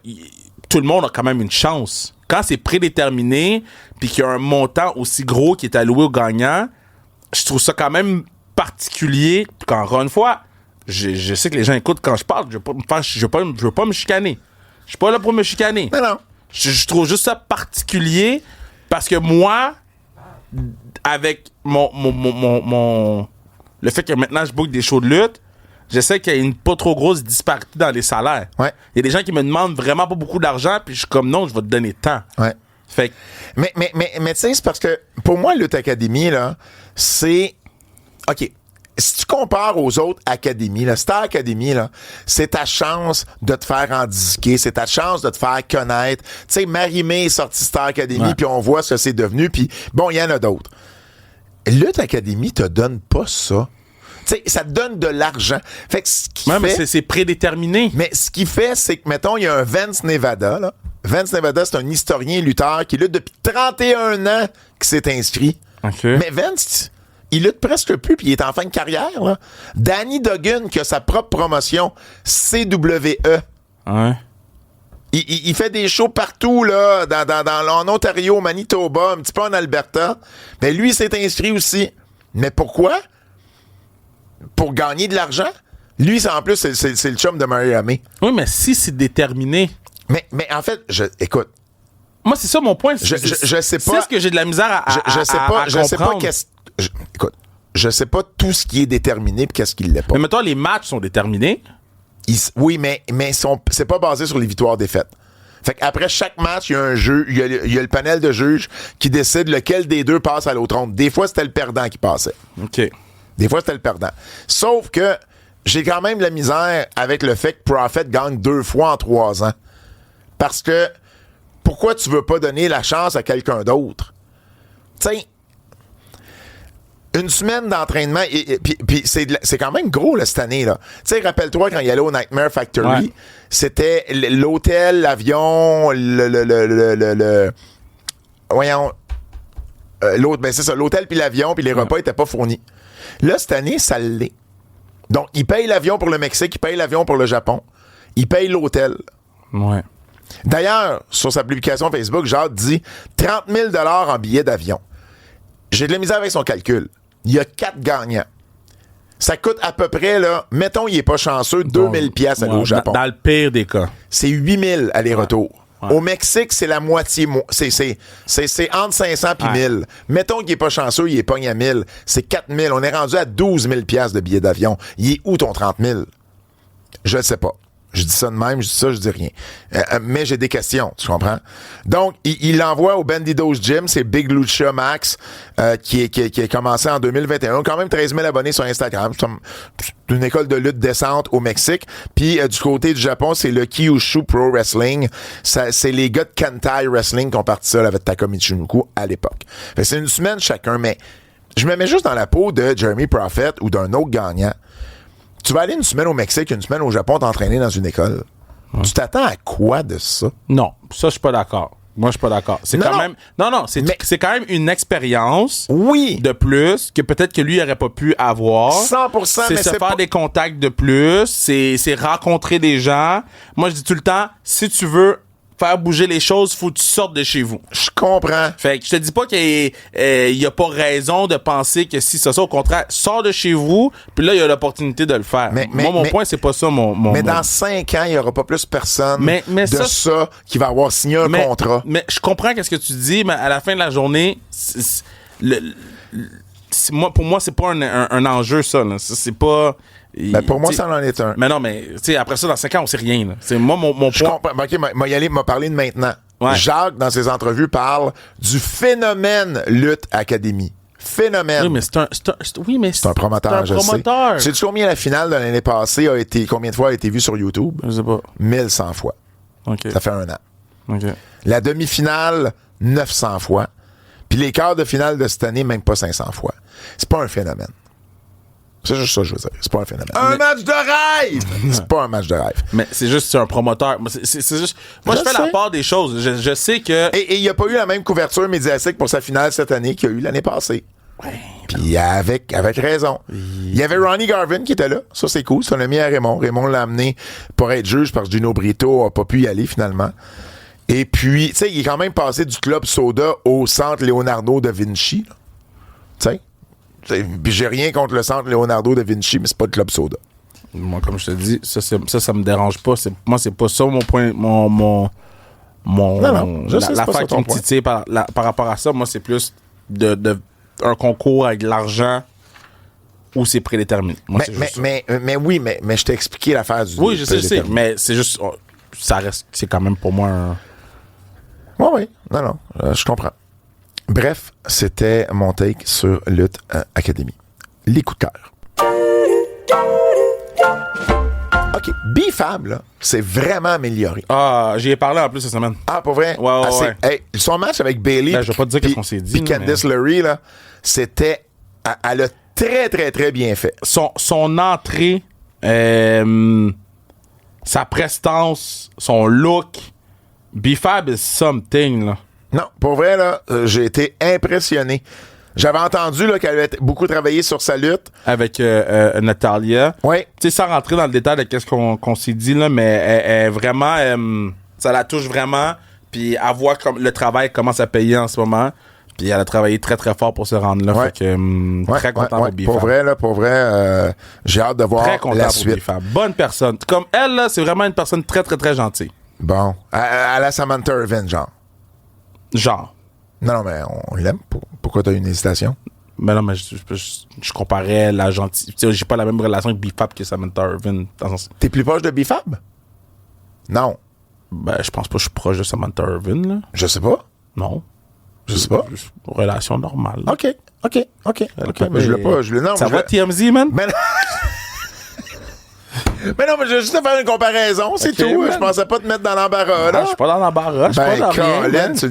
tout le monde a quand même une chance. Quand c'est prédéterminé, puis qu'il y a un montant aussi gros qui est alloué au gagnant, je trouve ça quand même particulier. Puis encore une fois, je sais que les gens écoutent quand je parle, je veux pas me chicaner. Je suis pas là pour me chicaner. Non. Je trouve juste ça particulier parce que moi, avec mon le fait que maintenant je book des shows de lutte, je sais qu'il y a une pas trop grosse disparité dans les salaires. Ouais. Il y a des gens qui me demandent vraiment pas beaucoup d'argent, puis je suis comme non, je vais te donner tant. Ouais. Fait que, Mais tu sais, c'est parce que pour moi, Lutte Academy, là, c'est. OK. Si tu compares aux autres académies, la Star Academy, là, c'est ta chance de te faire endisquer, c'est ta chance de te faire connaître. Tu sais, Marie-Mé est sortie Star Academy, puis on voit ce que c'est devenu, puis bon, il y en a d'autres. Lutte Academy te donne pas ça. Tu sais, ça te donne de l'argent. Fait que ce qui fait... mais c'est prédéterminé. Mais ce qui fait, c'est que, mettons, il y a un Vince Nevada, là. Vince Nevada, c'est un historien lutteur qui lutte depuis 31 ans qui s'est inscrit. Okay. Mais Vince, il lutte presque plus, puis il est en fin de carrière, là. Danny Duggan, qui a sa propre promotion, CWE. Ouais. Il fait des shows partout, là, en Ontario, Manitoba, un petit peu en Alberta. Ben, lui, il s'est inscrit aussi. Mais pourquoi? Pour gagner de l'argent? Lui, en plus, c'est le chum de Marie-Amé. Oui, mais si c'est déterminé. Mais en fait, écoute. Moi, c'est ça mon point. Je sais pas. C'est ce que j'ai de la misère à comprendre. Écoute, je sais pas tout ce qui est déterminé et qu'est-ce qui l'est pas. Mais mettons, les matchs sont déterminés. Oui, mais c'est pas basé sur les victoires-défaites. Fait qu'après chaque match, il y a un jeu, il y a le panel de juges qui décide lequel des deux passe à l'autre ronde. Des fois, c'était le perdant qui passait. OK. Des fois, c'était le perdant. Sauf que j'ai quand même de la misère avec le fait que Prophet gagne 2 fois en 3 ans. Parce que pourquoi tu veux pas donner la chance à quelqu'un d'autre? Tu sais, une semaine d'entraînement, puis c'est quand même gros là, cette année. Là. Tu sais, rappelle-toi quand il allait au Nightmare Factory, c'était l'hôtel, l'avion, voyons, l'autre, ben c'est ça, l'hôtel puis l'avion, puis les repas étaient pas fournis. Là, cette année, ça l'est. Donc, ils payent l'avion pour le Mexique, ils payent l'avion pour le Japon, ils payent l'hôtel. Ouais. D'ailleurs, sur sa publication Facebook, Jacques dit 30 000 $ en billets d'avion. J'ai de la misère avec son calcul. Il y a 4 gagnants. Ça coûte à peu près, là, mettons, il est pas chanceux, 2000 pièces aller au Japon. Dans le pire des cas. C'est 8000 aller-retour. Ouais. Au Mexique, c'est la moitié. C'est entre 500 et 1000. Mettons qu'il est pas chanceux, il est pogné à 1000. C'est 4000. On est rendu à 12 000 pièces de billets d'avion. Il est où ton 30 000? Je ne sais pas. Je dis ça de même, je dis ça, je dis rien. Mais j'ai des questions, tu comprends? Donc, il l'envoie au Bandidos Gym, c'est Big Lucha Max, qui a commencé en 2021. Quand même 13 000 abonnés sur Instagram. C'est une école de lutte décente au Mexique. Puis du côté du Japon, c'est le Kyushu Pro Wrestling. C'est les gars de Kantai Wrestling qui ont parti ça avec Taka Michinoku à l'époque. Fait que c'est une semaine chacun, mais je me mets juste dans la peau de Jeremy Prophet ou d'un autre gagnant. Tu vas aller une semaine au Mexique, une semaine au Japon t'entraîner dans une école. Tu t'attends à quoi de ça? Non, ça, je suis pas d'accord. Moi, je suis pas d'accord. C'est quand même... Non, c'est quand même une expérience de plus que peut-être que lui n'aurait pas pu avoir. 100%, c'est se faire des contacts de plus, c'est rencontrer des gens. Moi, je dis tout le temps, si tu veux faire bouger les choses, faut que tu sortes de chez vous. Je comprends. Fait que je te dis pas qu'il y a pas raison de penser que si c'est ça, au contraire, sors de chez vous, puis là, il y a l'opportunité de le faire. Moi, mon point, c'est pas ça, mon dans 5 ans, il y aura pas plus personne de ça qui va avoir signé un contrat. Mais je comprends qu'est-ce que tu dis, mais à la fin de la journée, pour moi, c'est pas un enjeu, ça. Là. C'est pas... pour moi, ça en est un. Mais non, mais après ça, dans 5 ans, on sait rien. Là. C'est moi, mon je point... comprends. OK, m'a parlé de maintenant. Ouais. Jacques, dans ses entrevues, parle du phénomène Lutte Académie. Phénomène. Oui, mais c'est un promoteur, je sais. Sais-tu combien la finale de l'année passée combien de fois a été vue sur YouTube? Je sais pas. 1100 fois. Okay. Ça fait 1 an. Okay. La demi-finale, 900 fois. Puis les quarts de finale de cette année, même pas 500 fois. C'est pas un phénomène. C'est juste ça que je veux dire. C'est pas un phénomène. Un match de rêve! C'est pas un match de rêve. Mais c'est juste un promoteur. C'est juste... Moi, je fais la part des choses. Je sais que... Et il n'y a pas eu la même couverture médiatique pour sa finale cette année qu'il y a eu l'année passée. Ouais. Puis avec raison. Il y avait Ronnie Garvin qui était là. Ça, c'est cool. Ça l'a mis à Raymond. Raymond l'a amené pour être juge parce que Gino Brito n'a pas pu y aller finalement. Et puis, tu sais, il est quand même passé du Club Soda au Centre Leonardo da Vinci. Tu sais? Puis j'ai rien contre le Centre Leonardo da Vinci, mais c'est pas le Club Soda. Moi, comme je te dis, ça me dérange pas. Moi, c'est pas ça mon point. L'affaire qui me titille par rapport à ça, moi, c'est plus un concours avec de l'argent où c'est prédéterminé. Moi, mais oui, mais je t'ai expliqué l'affaire du. Oui, je sais, mais c'est juste. Ça reste. C'est quand même pour moi un. Oui. Non, je comprends. Bref, c'était mon take sur Lutte Académie. Les coups de cœur. OK, B-Fab, là, c'est vraiment amélioré. Ah, j'y ai parlé en plus cette semaine. Ah, pour vrai? Ouais. Hey, son match avec Bayley, je vais pas te dire qu'est-ce qu'on s'est dit. Puis Candice LeRae, là, c'était... Elle a très, très, très bien fait. Son entrée, sa prestance, son look, B-Fab is something, là. Non, pour vrai, là, j'ai été impressionné. J'avais entendu là, qu'elle avait beaucoup travaillé sur sa lutte. Avec Natalia. Oui. Tu sais, sans rentrer dans le détail de qu'est-ce qu'on s'est dit, là, mais elle vraiment... ça la touche vraiment. Puis elle voit comme le travail commence à payer en ce moment. Puis elle a travaillé très, très fort pour se rendre là. Ouais. Fait que très content pour B-Fab. Pour vrai, j'ai hâte de voir très content la pour suite. B-Fab. Bonne personne. Comme elle, là, c'est vraiment une personne très, très, très gentille. Bon. À la Samantha Irvin, genre. Genre. Non, mais on l'aime. Pourquoi t'as une hésitation? Mais non, mais je comparais la gentillesse. J'ai pas la même relation avec B-Fab que Samantha Irvin. T'es plus proche de B-Fab? Non. Ben, je pense pas que je suis proche de Samantha Irvin, là. Je sais pas. Non. Je sais pas. Relation normale. OK. Mais je l'ai pas. Ça va, TMZ, man? Mais non, mais je vais juste te faire une comparaison, c'est tout. Man. Je pensais pas te mettre dans l'embarras, là. Je suis pas dans l'embarras. Colin, tu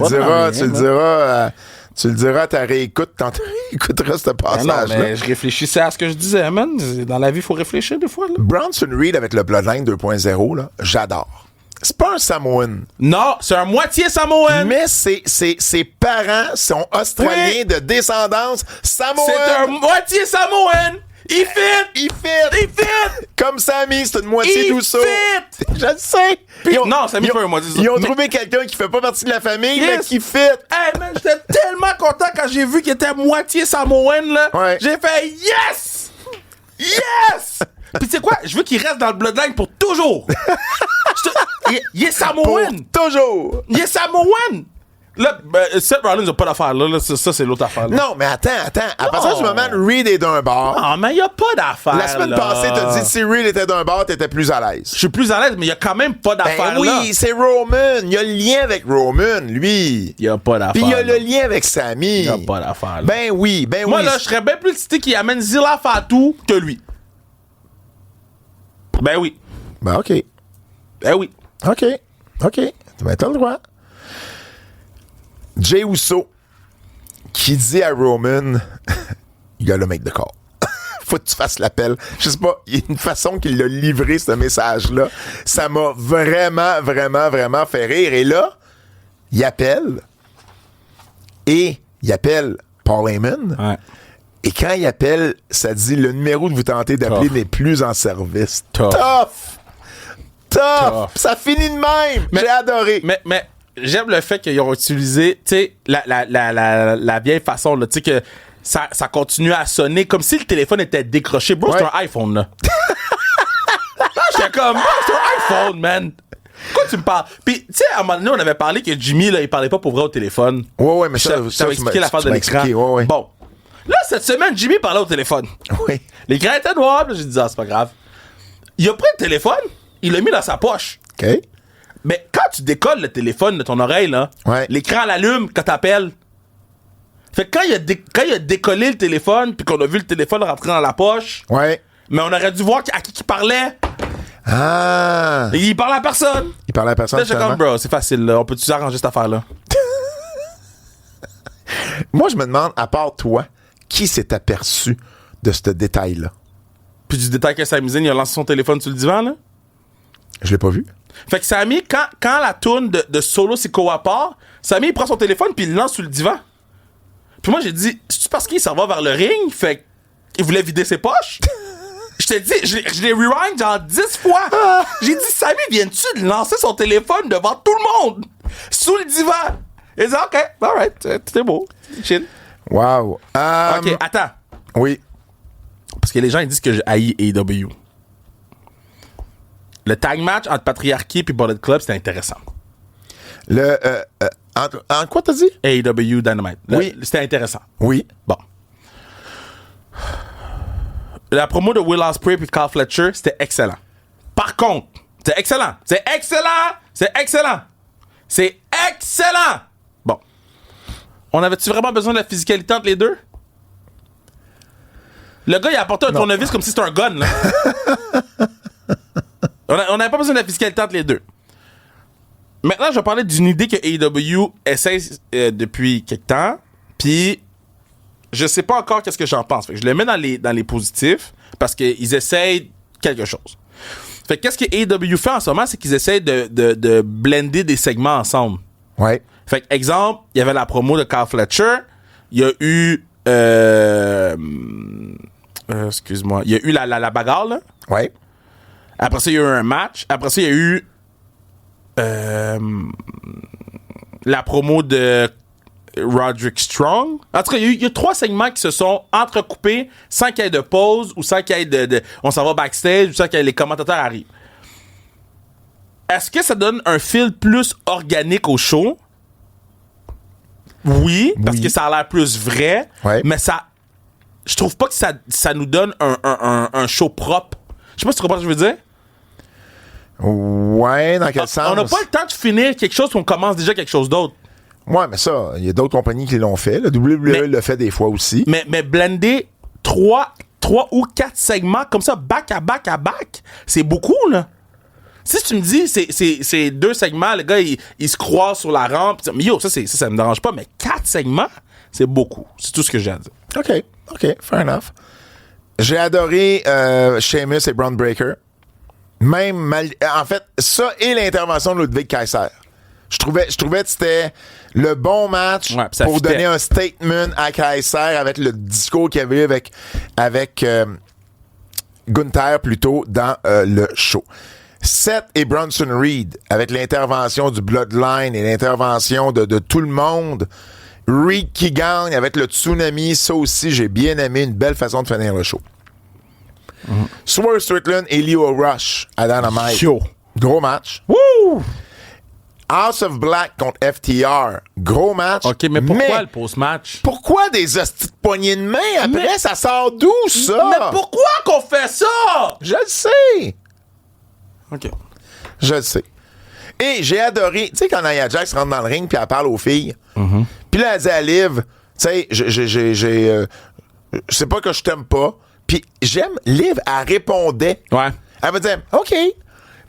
le diras à ta réécoute quand tu réécouteras ce passage-là. Non, mais je réfléchissais à ce que je disais, man. Dans la vie, il faut réfléchir des fois, là. Bronson Reed avec le Bloodline 2.0, là, j'adore. C'est pas un Samoan. Non, c'est un moitié Samoan. Mais ses parents sont australiens de descendance Samoan. C'est un moitié Samoan. Il fit! Comme Sammy, c'est une moitié tout ça. Je le sais! Non, Sammy fait un moitié Ils ont trouvé quelqu'un qui fait pas partie de la famille, mais qui fit. Hey man, j'étais tellement content quand j'ai vu qu'il était moitié Samoan, là. Ouais. J'ai fait yes! Yes! Puis tu sais quoi? Je veux qu'il reste dans le Bloodline pour toujours. Il est Samoan. Pour toujours. Il est Samoan. Là, Seth Rollins n'a pas d'affaire là. Ça, c'est l'autre affaire. Là. Non, mais attends. À partir du moment où Reed est d'un bord... Non, mais il n'y a pas d'affaire. La semaine passée, t'as dit si Reed était d'un bord, t'étais plus à l'aise. Je suis plus à l'aise, mais il n'y a quand même pas d'affaire oui, là. Oui, c'est Roman. Il y a le lien avec Roman, lui. Il n'y a pas d'affaire. Puis il y a le lien avec Sami. Il n'y a pas d'affaire. Ben oui. Moi, là, je serais bien plus excité qu'il amène Zilla Fatou que lui. Ben oui. Ben OK. Ben oui. OK. Ben t'as le droit. Jey Uso qui dit à Roman you gotta make the call. Faut que tu fasses l'appel. Je sais pas, il y a une façon qu'il a livré ce message-là. Ça m'a vraiment fait rire. Et là, il appelle Paul Heyman. Ouais. Et quand il appelle, ça dit le numéro que vous tentez d'appeler n'est plus en service. Tough! Ça finit de même! J'ai adoré. Mais j'aime le fait qu'ils ont utilisé, tu sais, la vieille façon, là, tu sais, que ça continue à sonner comme si le téléphone était décroché. Bro, c'est un iPhone, là. J'étais comme, c'est un iPhone, man. Pourquoi tu me parles? Puis, tu sais, à un moment donné, on avait parlé que Jimmy, là, il parlait pas pour vrai au téléphone. Ouais, mais ça t'avais expliqué l'affaire de l'écran. Ouais. Bon. Là, cette semaine, Jimmy parlait au téléphone. Oui. L'écran était noir, là, j'ai dit, c'est pas grave. Il a pris le téléphone, il l'a mis dans sa poche. OK. Mais quand tu décolles le téléphone de ton oreille, là, l'écran l'allume quand t'appelles. Fait que quand il a décollé le téléphone, puis qu'on a vu le téléphone rentrer dans la poche, mais on aurait dû voir à qui il parlait. Ah! Et il parlait à personne. Là, j'étais comme, bro, c'est facile, là. On peut-tu arranger cette affaire-là? Moi, je me demande, à part toi, qui s'est aperçu de ce détail-là? Puis du détail que Sami Zayn, il a lancé son téléphone sur le divan, là? Je l'ai pas vu. Fait que Sami, quand la tourne de Solo Sikoa part, Sami, il prend son téléphone puis il le lance sur le divan. Puis moi, j'ai dit, c'est-tu parce qu'il s'en va vers le ring? Fait qu'il voulait vider ses poches? Je t'ai dit, je l'ai rewind genre 10 fois. J'ai dit, Sami, viens-tu de lancer son téléphone devant tout le monde? Sous le divan. Il dit, OK, alright, c'était beau. Chill. Wow. OK, attends. Oui. Parce que les gens, ils disent que je haïs AEW. Le tag match entre Patriarchy et Bullet Club, c'était intéressant. En quoi t'as dit? AEW Dynamite. Oui. C'était intéressant. Oui. Bon. La promo de Will Ospreay et Carl Fletcher, c'était excellent. Par contre, c'est excellent. Bon. On avait-tu vraiment besoin de la physicalité entre les deux? Le gars, il a apporté un tournevis comme si c'était un gun, là. On n'avait pas besoin de la physicalité entre les deux. Maintenant, je vais parler d'une idée que AEW essaie depuis quelque temps. Puis, je sais pas encore qu'est-ce que j'en pense. Fait que je le mets dans les positifs parce qu'ils essayent quelque chose. Fait que qu'est-ce que AEW fait en ce moment, c'est qu'ils essayent de blender des segments ensemble. Ouais. Fait que, exemple, il y avait la promo de Carl Fletcher. Il y a eu... excuse-moi. Il y a eu la bagarre, là. Ouais. Après ça, il y a eu un match. Après ça, il y a eu la promo de Roderick Strong. En tout cas, il y a 3 segments qui se sont entrecoupés sans qu'il y ait de pause ou sans qu'il y ait on s'en va backstage ou sans que les commentateurs arrivent. Est-ce que ça donne un feel plus organique au show? Oui, parce que ça a l'air plus vrai. Ouais. Mais ça... Je trouve pas que ça nous donne un show propre. Je sais pas si tu comprends ce que je veux dire. Ouais, dans quel sens? On n'a pas le temps de finir quelque chose qu'on commence déjà quelque chose d'autre. Ouais, mais ça, il y a d'autres compagnies qui l'ont fait. Le WWE le fait des fois aussi. Mais blender 3 ou 4 segments comme ça, back à back à back, c'est beaucoup, là. Si tu me dis, c'est 2 segments, le gars, il se croise sur la rampe. Mais yo, ça me dérange pas, mais 4 segments, c'est beaucoup. C'est tout ce que j'ai à dire. OK, fair enough. J'ai adoré Sheamus et Braun Breaker. En fait, ça et l'intervention de Ludwig Kaiser. Je trouvais que c'était le bon match pour donner un statement à Kaiser avec le discours qu'il y avait avec Gunther plutôt dans le show. Seth et Bronson Reed avec l'intervention du Bloodline et l'intervention de tout le monde. Reed qui gagne avec le tsunami, ça aussi j'ai bien aimé, une belle façon de finir le show. Swerve Strickland et Leo Rush à Dynamite. Yo. Gros match. Woo! House of Black contre FTR. Gros match. OK, mais pourquoi le post-match? Pourquoi des hosties de poignées de main? Après, ça sort d'où, ça? Mais pourquoi qu'on fait ça? Je le sais. OK. Je le sais. Et j'ai adoré, tu sais, quand Nia Jax rentre dans le ring puis elle parle aux filles, puis là, elle dit à Liv, tu sais, c'est pas que je t'aime pas, puis j'aime, Liv, elle répondait. Ouais. Elle me disait, OK.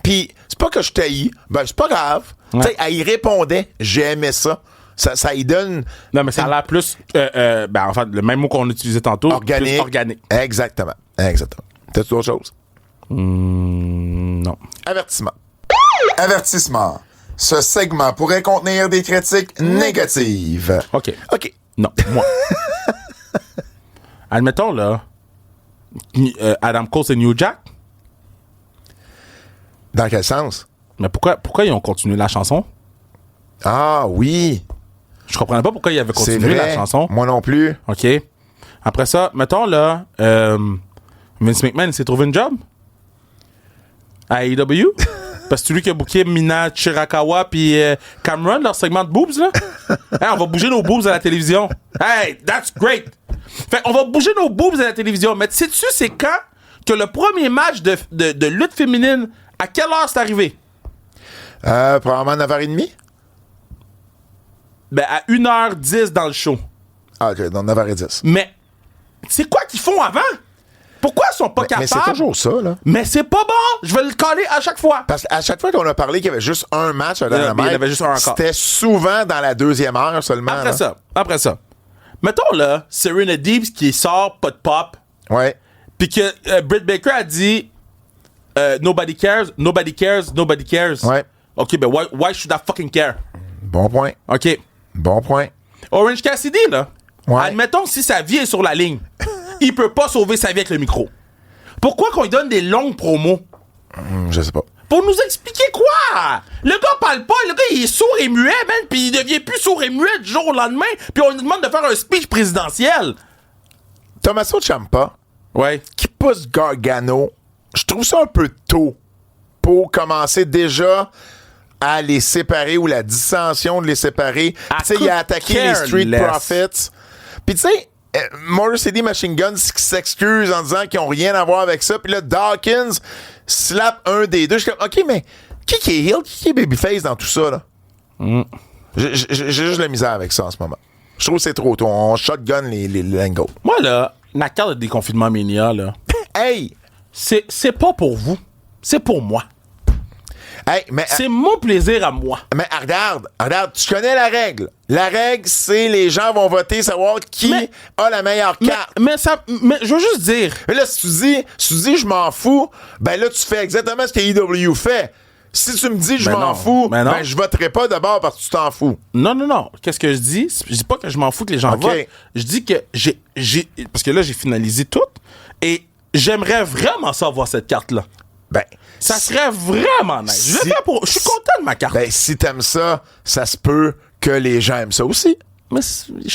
Puis c'est pas que je t'haïs, ben c'est pas grave. Ouais. Tu sais, elle y répondait, j'aimais ça. Ça y donne... Non, mais ça a l'air plus, en fait, le même mot qu'on utilisait tantôt. Organique. Plus organique. Exactement. T'as-tu d'autres choses? Non. Avertissement. Avertissement. Ce segment pourrait contenir des critiques négatives. OK. OK. Non, moi. Admettons, là, Adam Cole, c'est New Jack. Dans quel sens? Mais pourquoi ils ont continué la chanson? Ah, oui. Je comprenais pas pourquoi ils avaient C'est continué vrai. la chanson. Moi non plus. OK. Après ça, mettons, là, Vince McMahon, il s'est trouvé une job à AEW. Parce que c'est lui qui a booké Mina Chirakawa puis Cameron, leur segment de boobs, là. Hey, on va bouger nos boobs à la télévision. Hey, that's great! Fait on va bouger nos boobs à la télévision. Mais sais-tu, c'est quand que le premier match de lutte féminine, à quelle heure c'est arrivé? Probablement 9h30. Ben, à 1h10 dans le show. Ah, OK, donc 9h10. Mais, c'est quoi qu'ils font avant? Pourquoi ils sont pas capables? Mais c'est toujours ça, là. Mais c'est pas bon! Je vais le coller à chaque fois. Parce qu'à chaque fois qu'on a parlé qu'il y avait juste un match à Dynamite, il y en avait juste un encore. c'était souvent dans la deuxième heure seulement. Après ça. Mettons, là, Serena Deebs qui sort pas de pop, Ouais. puis que Britt Baker a dit Nobody cares. Ouais. OK, ben why should I fucking care? Bon point. OK. Bon point. Orange Cassidy, là, Ouais. admettons si sa vie est sur la ligne, il peut pas sauver sa vie avec le micro. Pourquoi qu'on lui donne des longues promos? Je sais pas. Pour nous expliquer quoi? Le gars parle pas, le gars il est sourd et muet, man, pis il devient plus sourd et muet du jour au lendemain, pis on lui demande de faire un speech présidentiel. Tommaso Ciampa, Ouais. qui pousse Gargano, je trouve ça un peu tôt pour commencer déjà à les séparer ou la dissension de les séparer. Tu sais, il a attaqué les Street careless. Profits. Puis tu sais, Motor City Machine Guns qui s'excuse en disant qu'ils ont rien à voir avec ça. Puis là, Dawkins slap un des deux. Je suis comme, OK, mais qui est heel? Qui est babyface dans tout ça, là? J'ai juste la misère avec ça en ce moment. Je trouve que c'est trop tôt. On shotgun les angles. Moi, là, la carte de déconfinement Mania, là, Hey! c'est pas pour vous. C'est pour moi. Hey, mais... C'est mon plaisir à moi. Mais regarde, tu connais la règle. La règle, c'est les gens vont voter, savoir qui Mais- a la meilleure carte. Mais je veux juste dire. Mais là, si tu dis je m'en fous, ben là, tu fais exactement ce que AEW fait. Si tu me dis je Ben m'en non, fous, ben non. ben je voterai pas d'abord parce que tu t'en fous. Non. Qu'est-ce que je dis? Je dis pas que je m'en fous que les gens OK. votent. Je dis que j'ai. Parce que là, j'ai finalisé tout. Et j'aimerais vraiment ça avoir cette carte-là. Ben, Ça serait vraiment nice. Je suis content de ma carte. Ben, si t'aimes ça, ça se peut que les gens aiment ça aussi. Mais je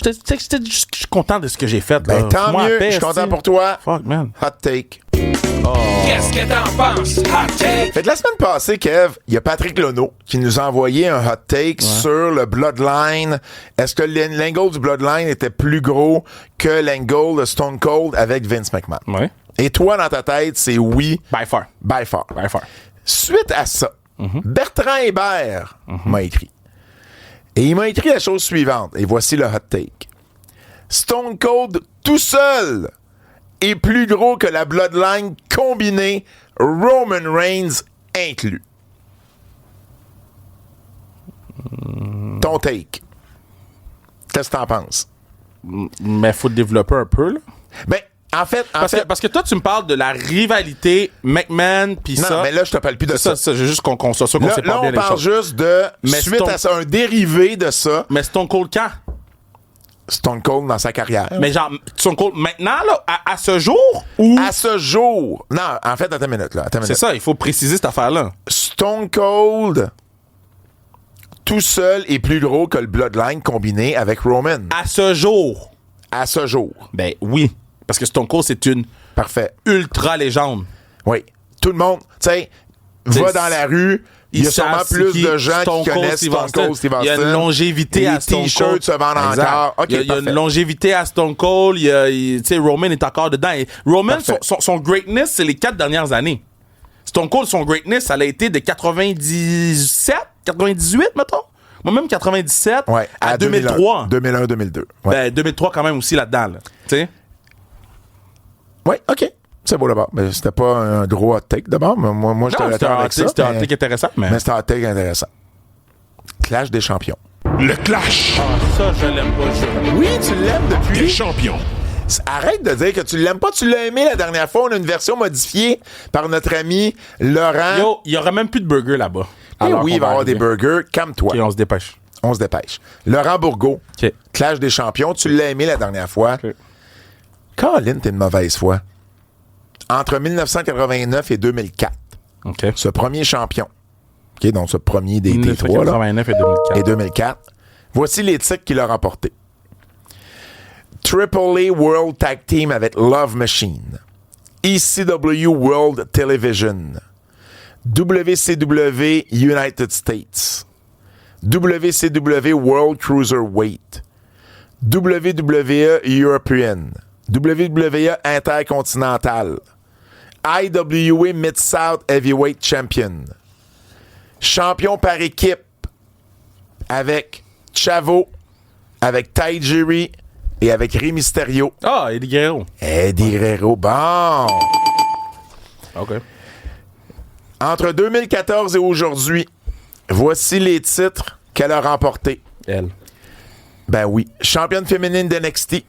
suis content de ce que j'ai fait. Ben, là. tant Fous-moi mieux. la paix, Je suis content esti. pour toi. Fuck, man. Hot take. Qu'est-ce que t'en penses? Hot take! Fait que la semaine passée, Kev, il y a Patrick Lono qui nous a envoyé un hot take sur le Bloodline. Est-ce que l'angle du Bloodline était plus gros que l'angle de Stone Cold avec Vince McMahon? Ouais. Et toi, dans ta tête, c'est oui, By far. by far. By far. Suite à ça, Bertrand Hébert m'a écrit. Et il m'a écrit la chose suivante. Et voici le hot take. Stone Cold tout seul est plus gros que la Bloodline combinée, Roman Reigns inclus. Ton take. Qu'est-ce que t'en penses? Mais faut développer un peu, là. Ben, en fait... Parce que toi, tu me parles de la rivalité McMahon pis non, ça. mais là, je te parle plus de ça. ça. J'ai juste qu'on soit sûr qu'on Là, sépare là, bien on les parle choses. juste de... Mais suite Stone- à ça, un dérivé de ça, Mais Stone Cold quand? Stone Cold dans sa carrière. Mais genre, Stone Cold maintenant, là, à ce jour? Ou... À ce jour... Non, en fait, attends une minute, là. C'est ça, il faut préciser cette affaire-là. Stone Cold, tout seul, est plus gros que le Bloodline combiné avec Roman. À ce jour. À ce jour. Ben oui. Parce que Stone Cold, c'est une Parfait. ultra légende. Oui. Tout le monde, tu sais, va dans la rue, il y a sûrement plus de gens qui connaissent Stone Cold Steve Austin. Il y a une longévité à Stone Cold. Les t-shirts se vendent encore. Okay, il y a une longévité à Stone Cold. Tu sais, Roman est encore dedans. Et Roman, son greatness, c'est les 4 dernières années. Stone Cold, son greatness, ça a été de 97, 98, mettons. Moi-même, 97 à 2003. 2001-2002. Ouais. Ben, 2003 quand même aussi là-dedans. Là. Tu sais? Oui, OK. C'est beau d'abord. Mais c'était pas un gros hot take d'abord. Moi j'étais d'accord avec ça. C'était un hot take intéressant. Mais c'était un hot take intéressant. Clash des champions. Le clash. Ah, ça, je l'aime pas. Oui, tu l'aimes depuis. Les champions. Arrête de dire que tu l'aimes pas. Tu l'as aimé la dernière fois. On a une version modifiée par notre ami Laurent. Yo, il y aura même plus de burgers là-bas. Oui, il va y avoir des burgers. Calme-toi. OK, on se dépêche. Laurent Bourgault. OK. Clash des champions. Tu l'as aimé la dernière fois. Okay. Colin, t'es une mauvaise foi. Entre 1989 et 2004. OK. Ce premier champion. OK, donc ce premier des trois. 1989 et 2004. Voici les titres qu'il a remportés. AAA World Tag Team avec Love Machine. ECW World Television. WCW United States. WCW World Cruiserweight. WWE European. WWE Intercontinental. IWA Mid-South Heavyweight Champion. Champion par équipe avec Chavo, avec Tajiri et avec Rey Mysterio. Ah, Eddie Guerrero. Bon. OK. Entre 2014 et aujourd'hui, voici les titres qu'elle a remportés. Elle. Ben oui. Championne féminine d'NXT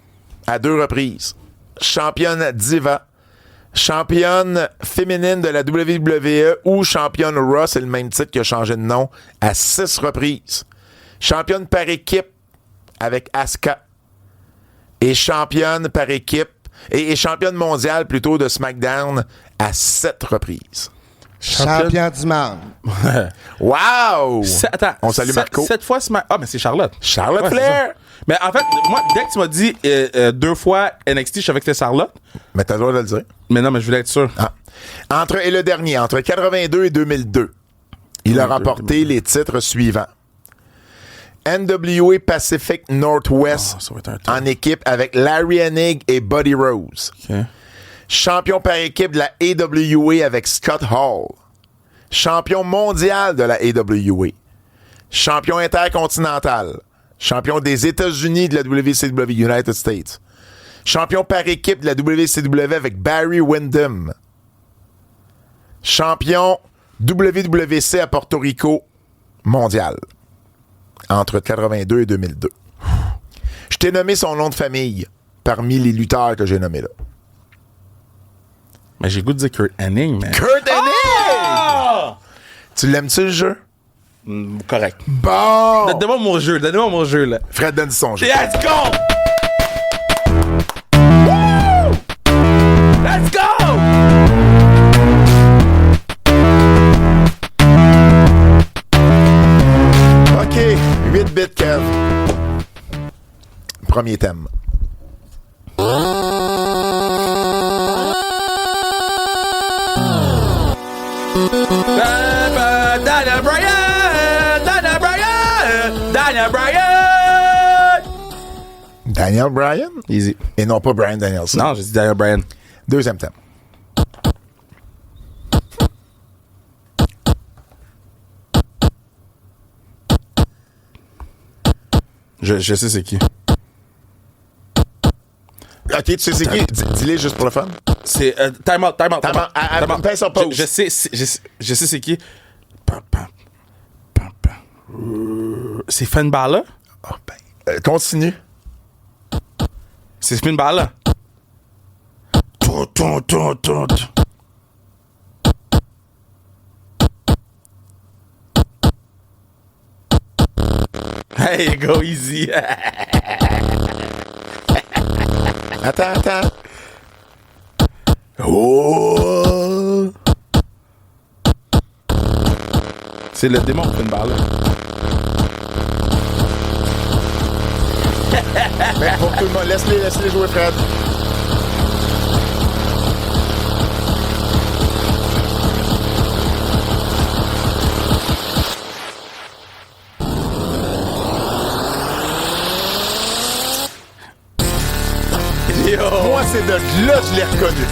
à 2 reprises. Championne Diva. Championne féminine de la WWE ou championne Raw, c'est le même titre qui a changé de nom, à 6 reprises. Championne par équipe avec Asuka. Et championne par équipe, et championne mondiale plutôt de SmackDown à 7 reprises. Champion du monde. Wow! Attends. On salue Marco. 7 fois SmackDown. Ah, mais c'est Charlotte. Charlotte Flair! Mais en fait, moi, dès que tu m'as dit 2 fois NXT, je savais que c'était Charlotte. Mais t'as le droit de le dire. Mais non, mais je voulais être sûr. Et le dernier, entre 82 et 2002, il a remporté les titres suivants. NWA Pacific Northwest en équipe avec Larry Hennig et Buddy Rose. Okay. Champion par équipe de la AWA avec Scott Hall. Champion mondial de la AWA. Champion intercontinental. Champion des États-Unis de la WCW United States. Champion par équipe de la WCW avec Barry Windham. Champion WWC à Porto Rico mondial. Entre 82 et 2002. Je t'ai nommé son nom de famille parmi les lutteurs que j'ai nommés là. Mais j'ai le goût de dire Kurt Hennig, mais... Kurt Hennig! Oh! Tu l'aimes-tu, le jeu? Correct. Bon! Donne-moi mon jeu, là. Fred, donne son jeu. Let's go! Woo! Let's go! OK, 8 bits, Kev. Premier thème. Daniel Bryan! Daniel Bryan? Easy. Et non pas Bryan Danielson. Non, j'ai dit Daniel Bryan. Deuxième thème. Je sais c'est qui. OK, tu sais c'est qui? Dis-les juste pour le fun. C'est... time out. Pince en pause. Je sais c'est qui. C'est Finn Balor? Oh, ben, continue. C'est Finn Balor. Hey, go easy. Attends. Oh! C'est le démon Finn Balor. Mais pour tout le monde, laisse-les jouer, Fred. c'est de là que je l'ai reconnu.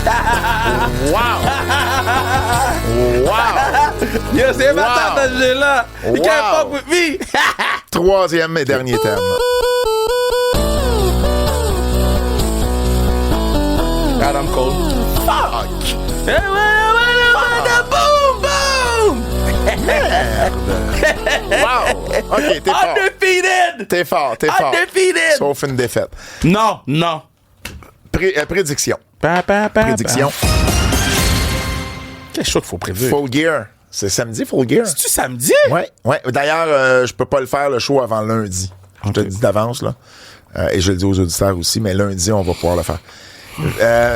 Wow! Wow! Yo, c'est ma tante de là. You can't fuck with me. Troisième et dernier thème. Adam Cole. Fuck! Boom, boom. Wow! OK, t'es fort. Undefeated. T'es fort. Undefeated. Sauf une défaite. Non. Prédiction. Prédiction. Quel show qu'il faut prédire? Full Gear. C'est samedi, Full Gear? C'est-tu samedi? Ouais. D'ailleurs, je peux pas le faire, le show, avant lundi. Je te le dis d'avance, là. Et je le dis aux auditeurs aussi, mais lundi, on va pouvoir le faire.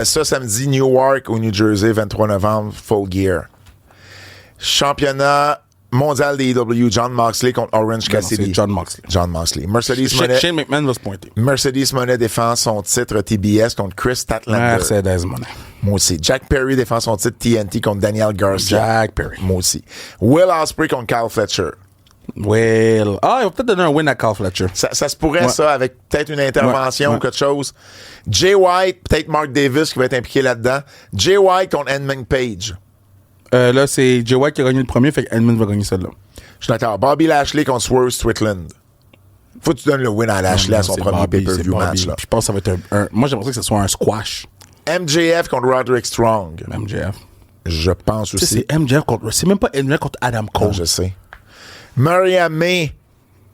Ça, samedi, Newark au New Jersey, 23 novembre, Full Gear. Championnat mondial des EW, John Moxley contre Orange Cassidy. C'est John Moxley. Mercedes Monet. Shane McMahon va se pointer. Mercedes Monet défend son titre TBS contre Chris Statlander. Mercedes Monet. Moi aussi. Jack Perry défend son titre TNT contre Daniel Garcia. Jack Perry. Moi aussi. Will Ospreay contre Kyle Fletcher. Will. Il va peut-être donner un win à Kyle Fletcher. Ça se pourrait, ça, avec peut-être une intervention ou quelque chose. Jay White, peut-être Mark Davis qui va être impliqué là-dedans. Jay White contre Edmund Page. Là, c'est Jay White qui a gagné le premier, fait qu'Edmund va gagner celle-là. Je suis d'accord. Bobby Lashley contre Swerve Strickland. Faut que tu donnes le win à Lashley à son premier pay-per-view match. Là. Je pense que ça va être moi, j'aimerais que ce soit un squash. MJF contre Roderick Strong. MJF. Je pense aussi. C'est MJF contre... C'est même pas MJF contre Adam Cole. Non, je sais. Maria May.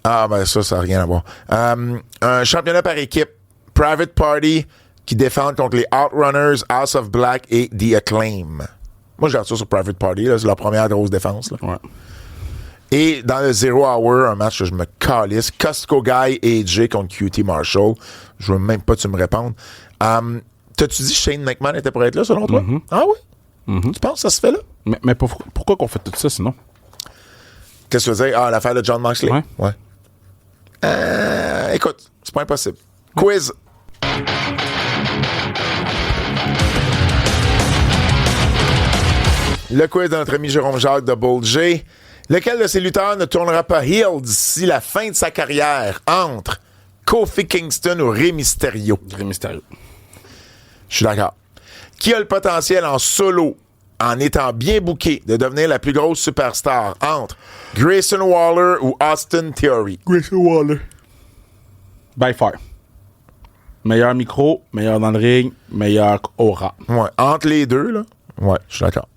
Ça n'a rien à voir. Un championnat par équipe. Private Party qui défendent contre les Outrunners, House of Black et The Acclaim. Moi, je garde ça sur Private Party. Là, c'est leur première grosse défense. Là. Ouais. Et dans le Zero Hour, un match que je me calisse, Costco Guy et AJ contre QT Marshall. Je veux même pas que tu me répondes. T'as-tu dit que Shane McMahon était pour être là, selon toi? Ah oui? Tu penses que ça se fait là? Mais pourquoi qu'on fait tout ça, sinon? Qu'est-ce que tu veux dire? L'affaire de John Moxley? Ouais. Écoute, c'est pas impossible. Quiz. Le quiz de notre ami Jérôme Jacques de Bold J. Lequel de ces lutteurs ne tournera pas heel d'ici la fin de sa carrière entre Kofi Kingston ou Rey Mysterio? Rey Mysterio. Je suis d'accord. Qui a le potentiel en solo, en étant bien booké, de devenir la plus grosse superstar entre Grayson Waller ou Austin Theory? Grayson Waller. By far. Meilleur micro, meilleur dans le ring, meilleur aura. Ouais, entre les deux, là. Ouais, je suis d'accord.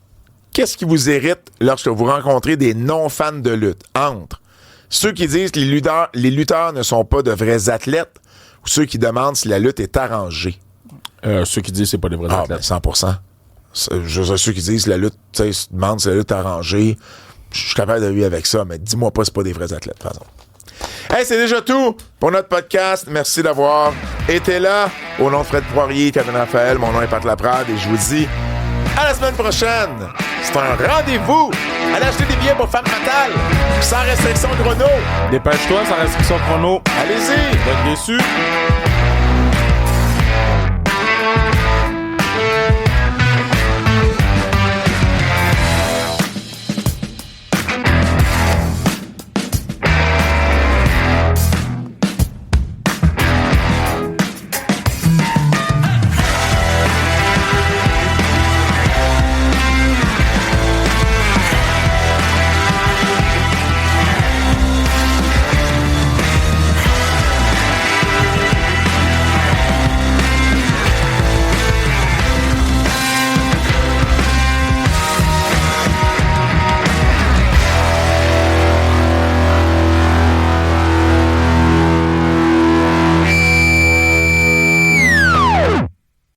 Qu'est-ce qui vous irrite lorsque vous rencontrez des non-fans de lutte? Entre ceux qui disent que les lutteurs ne sont pas de vrais athlètes ou ceux qui demandent si la lutte est arrangée? Ceux qui disent que c'est pas des vrais athlètes. 100%. Ceux qui disent que la lutte, tu sais, demandent si la lutte est arrangée, je suis capable de vivre avec ça, mais dis-moi pas que c'est pas des vrais athlètes, de toute façon. Hey, c'est déjà tout pour notre podcast. Merci d'avoir été là. Au nom de Fred Poirier, Kevin Raphaël, mon nom est Pat Laprade et je vous dis à la semaine prochaine. C'est un rendez-vous. Allez acheter des billets pour Femme Fatale. Sans restriction chrono. Dépêche-toi, sans restriction chrono. Allez-y. Vous êtes déçus?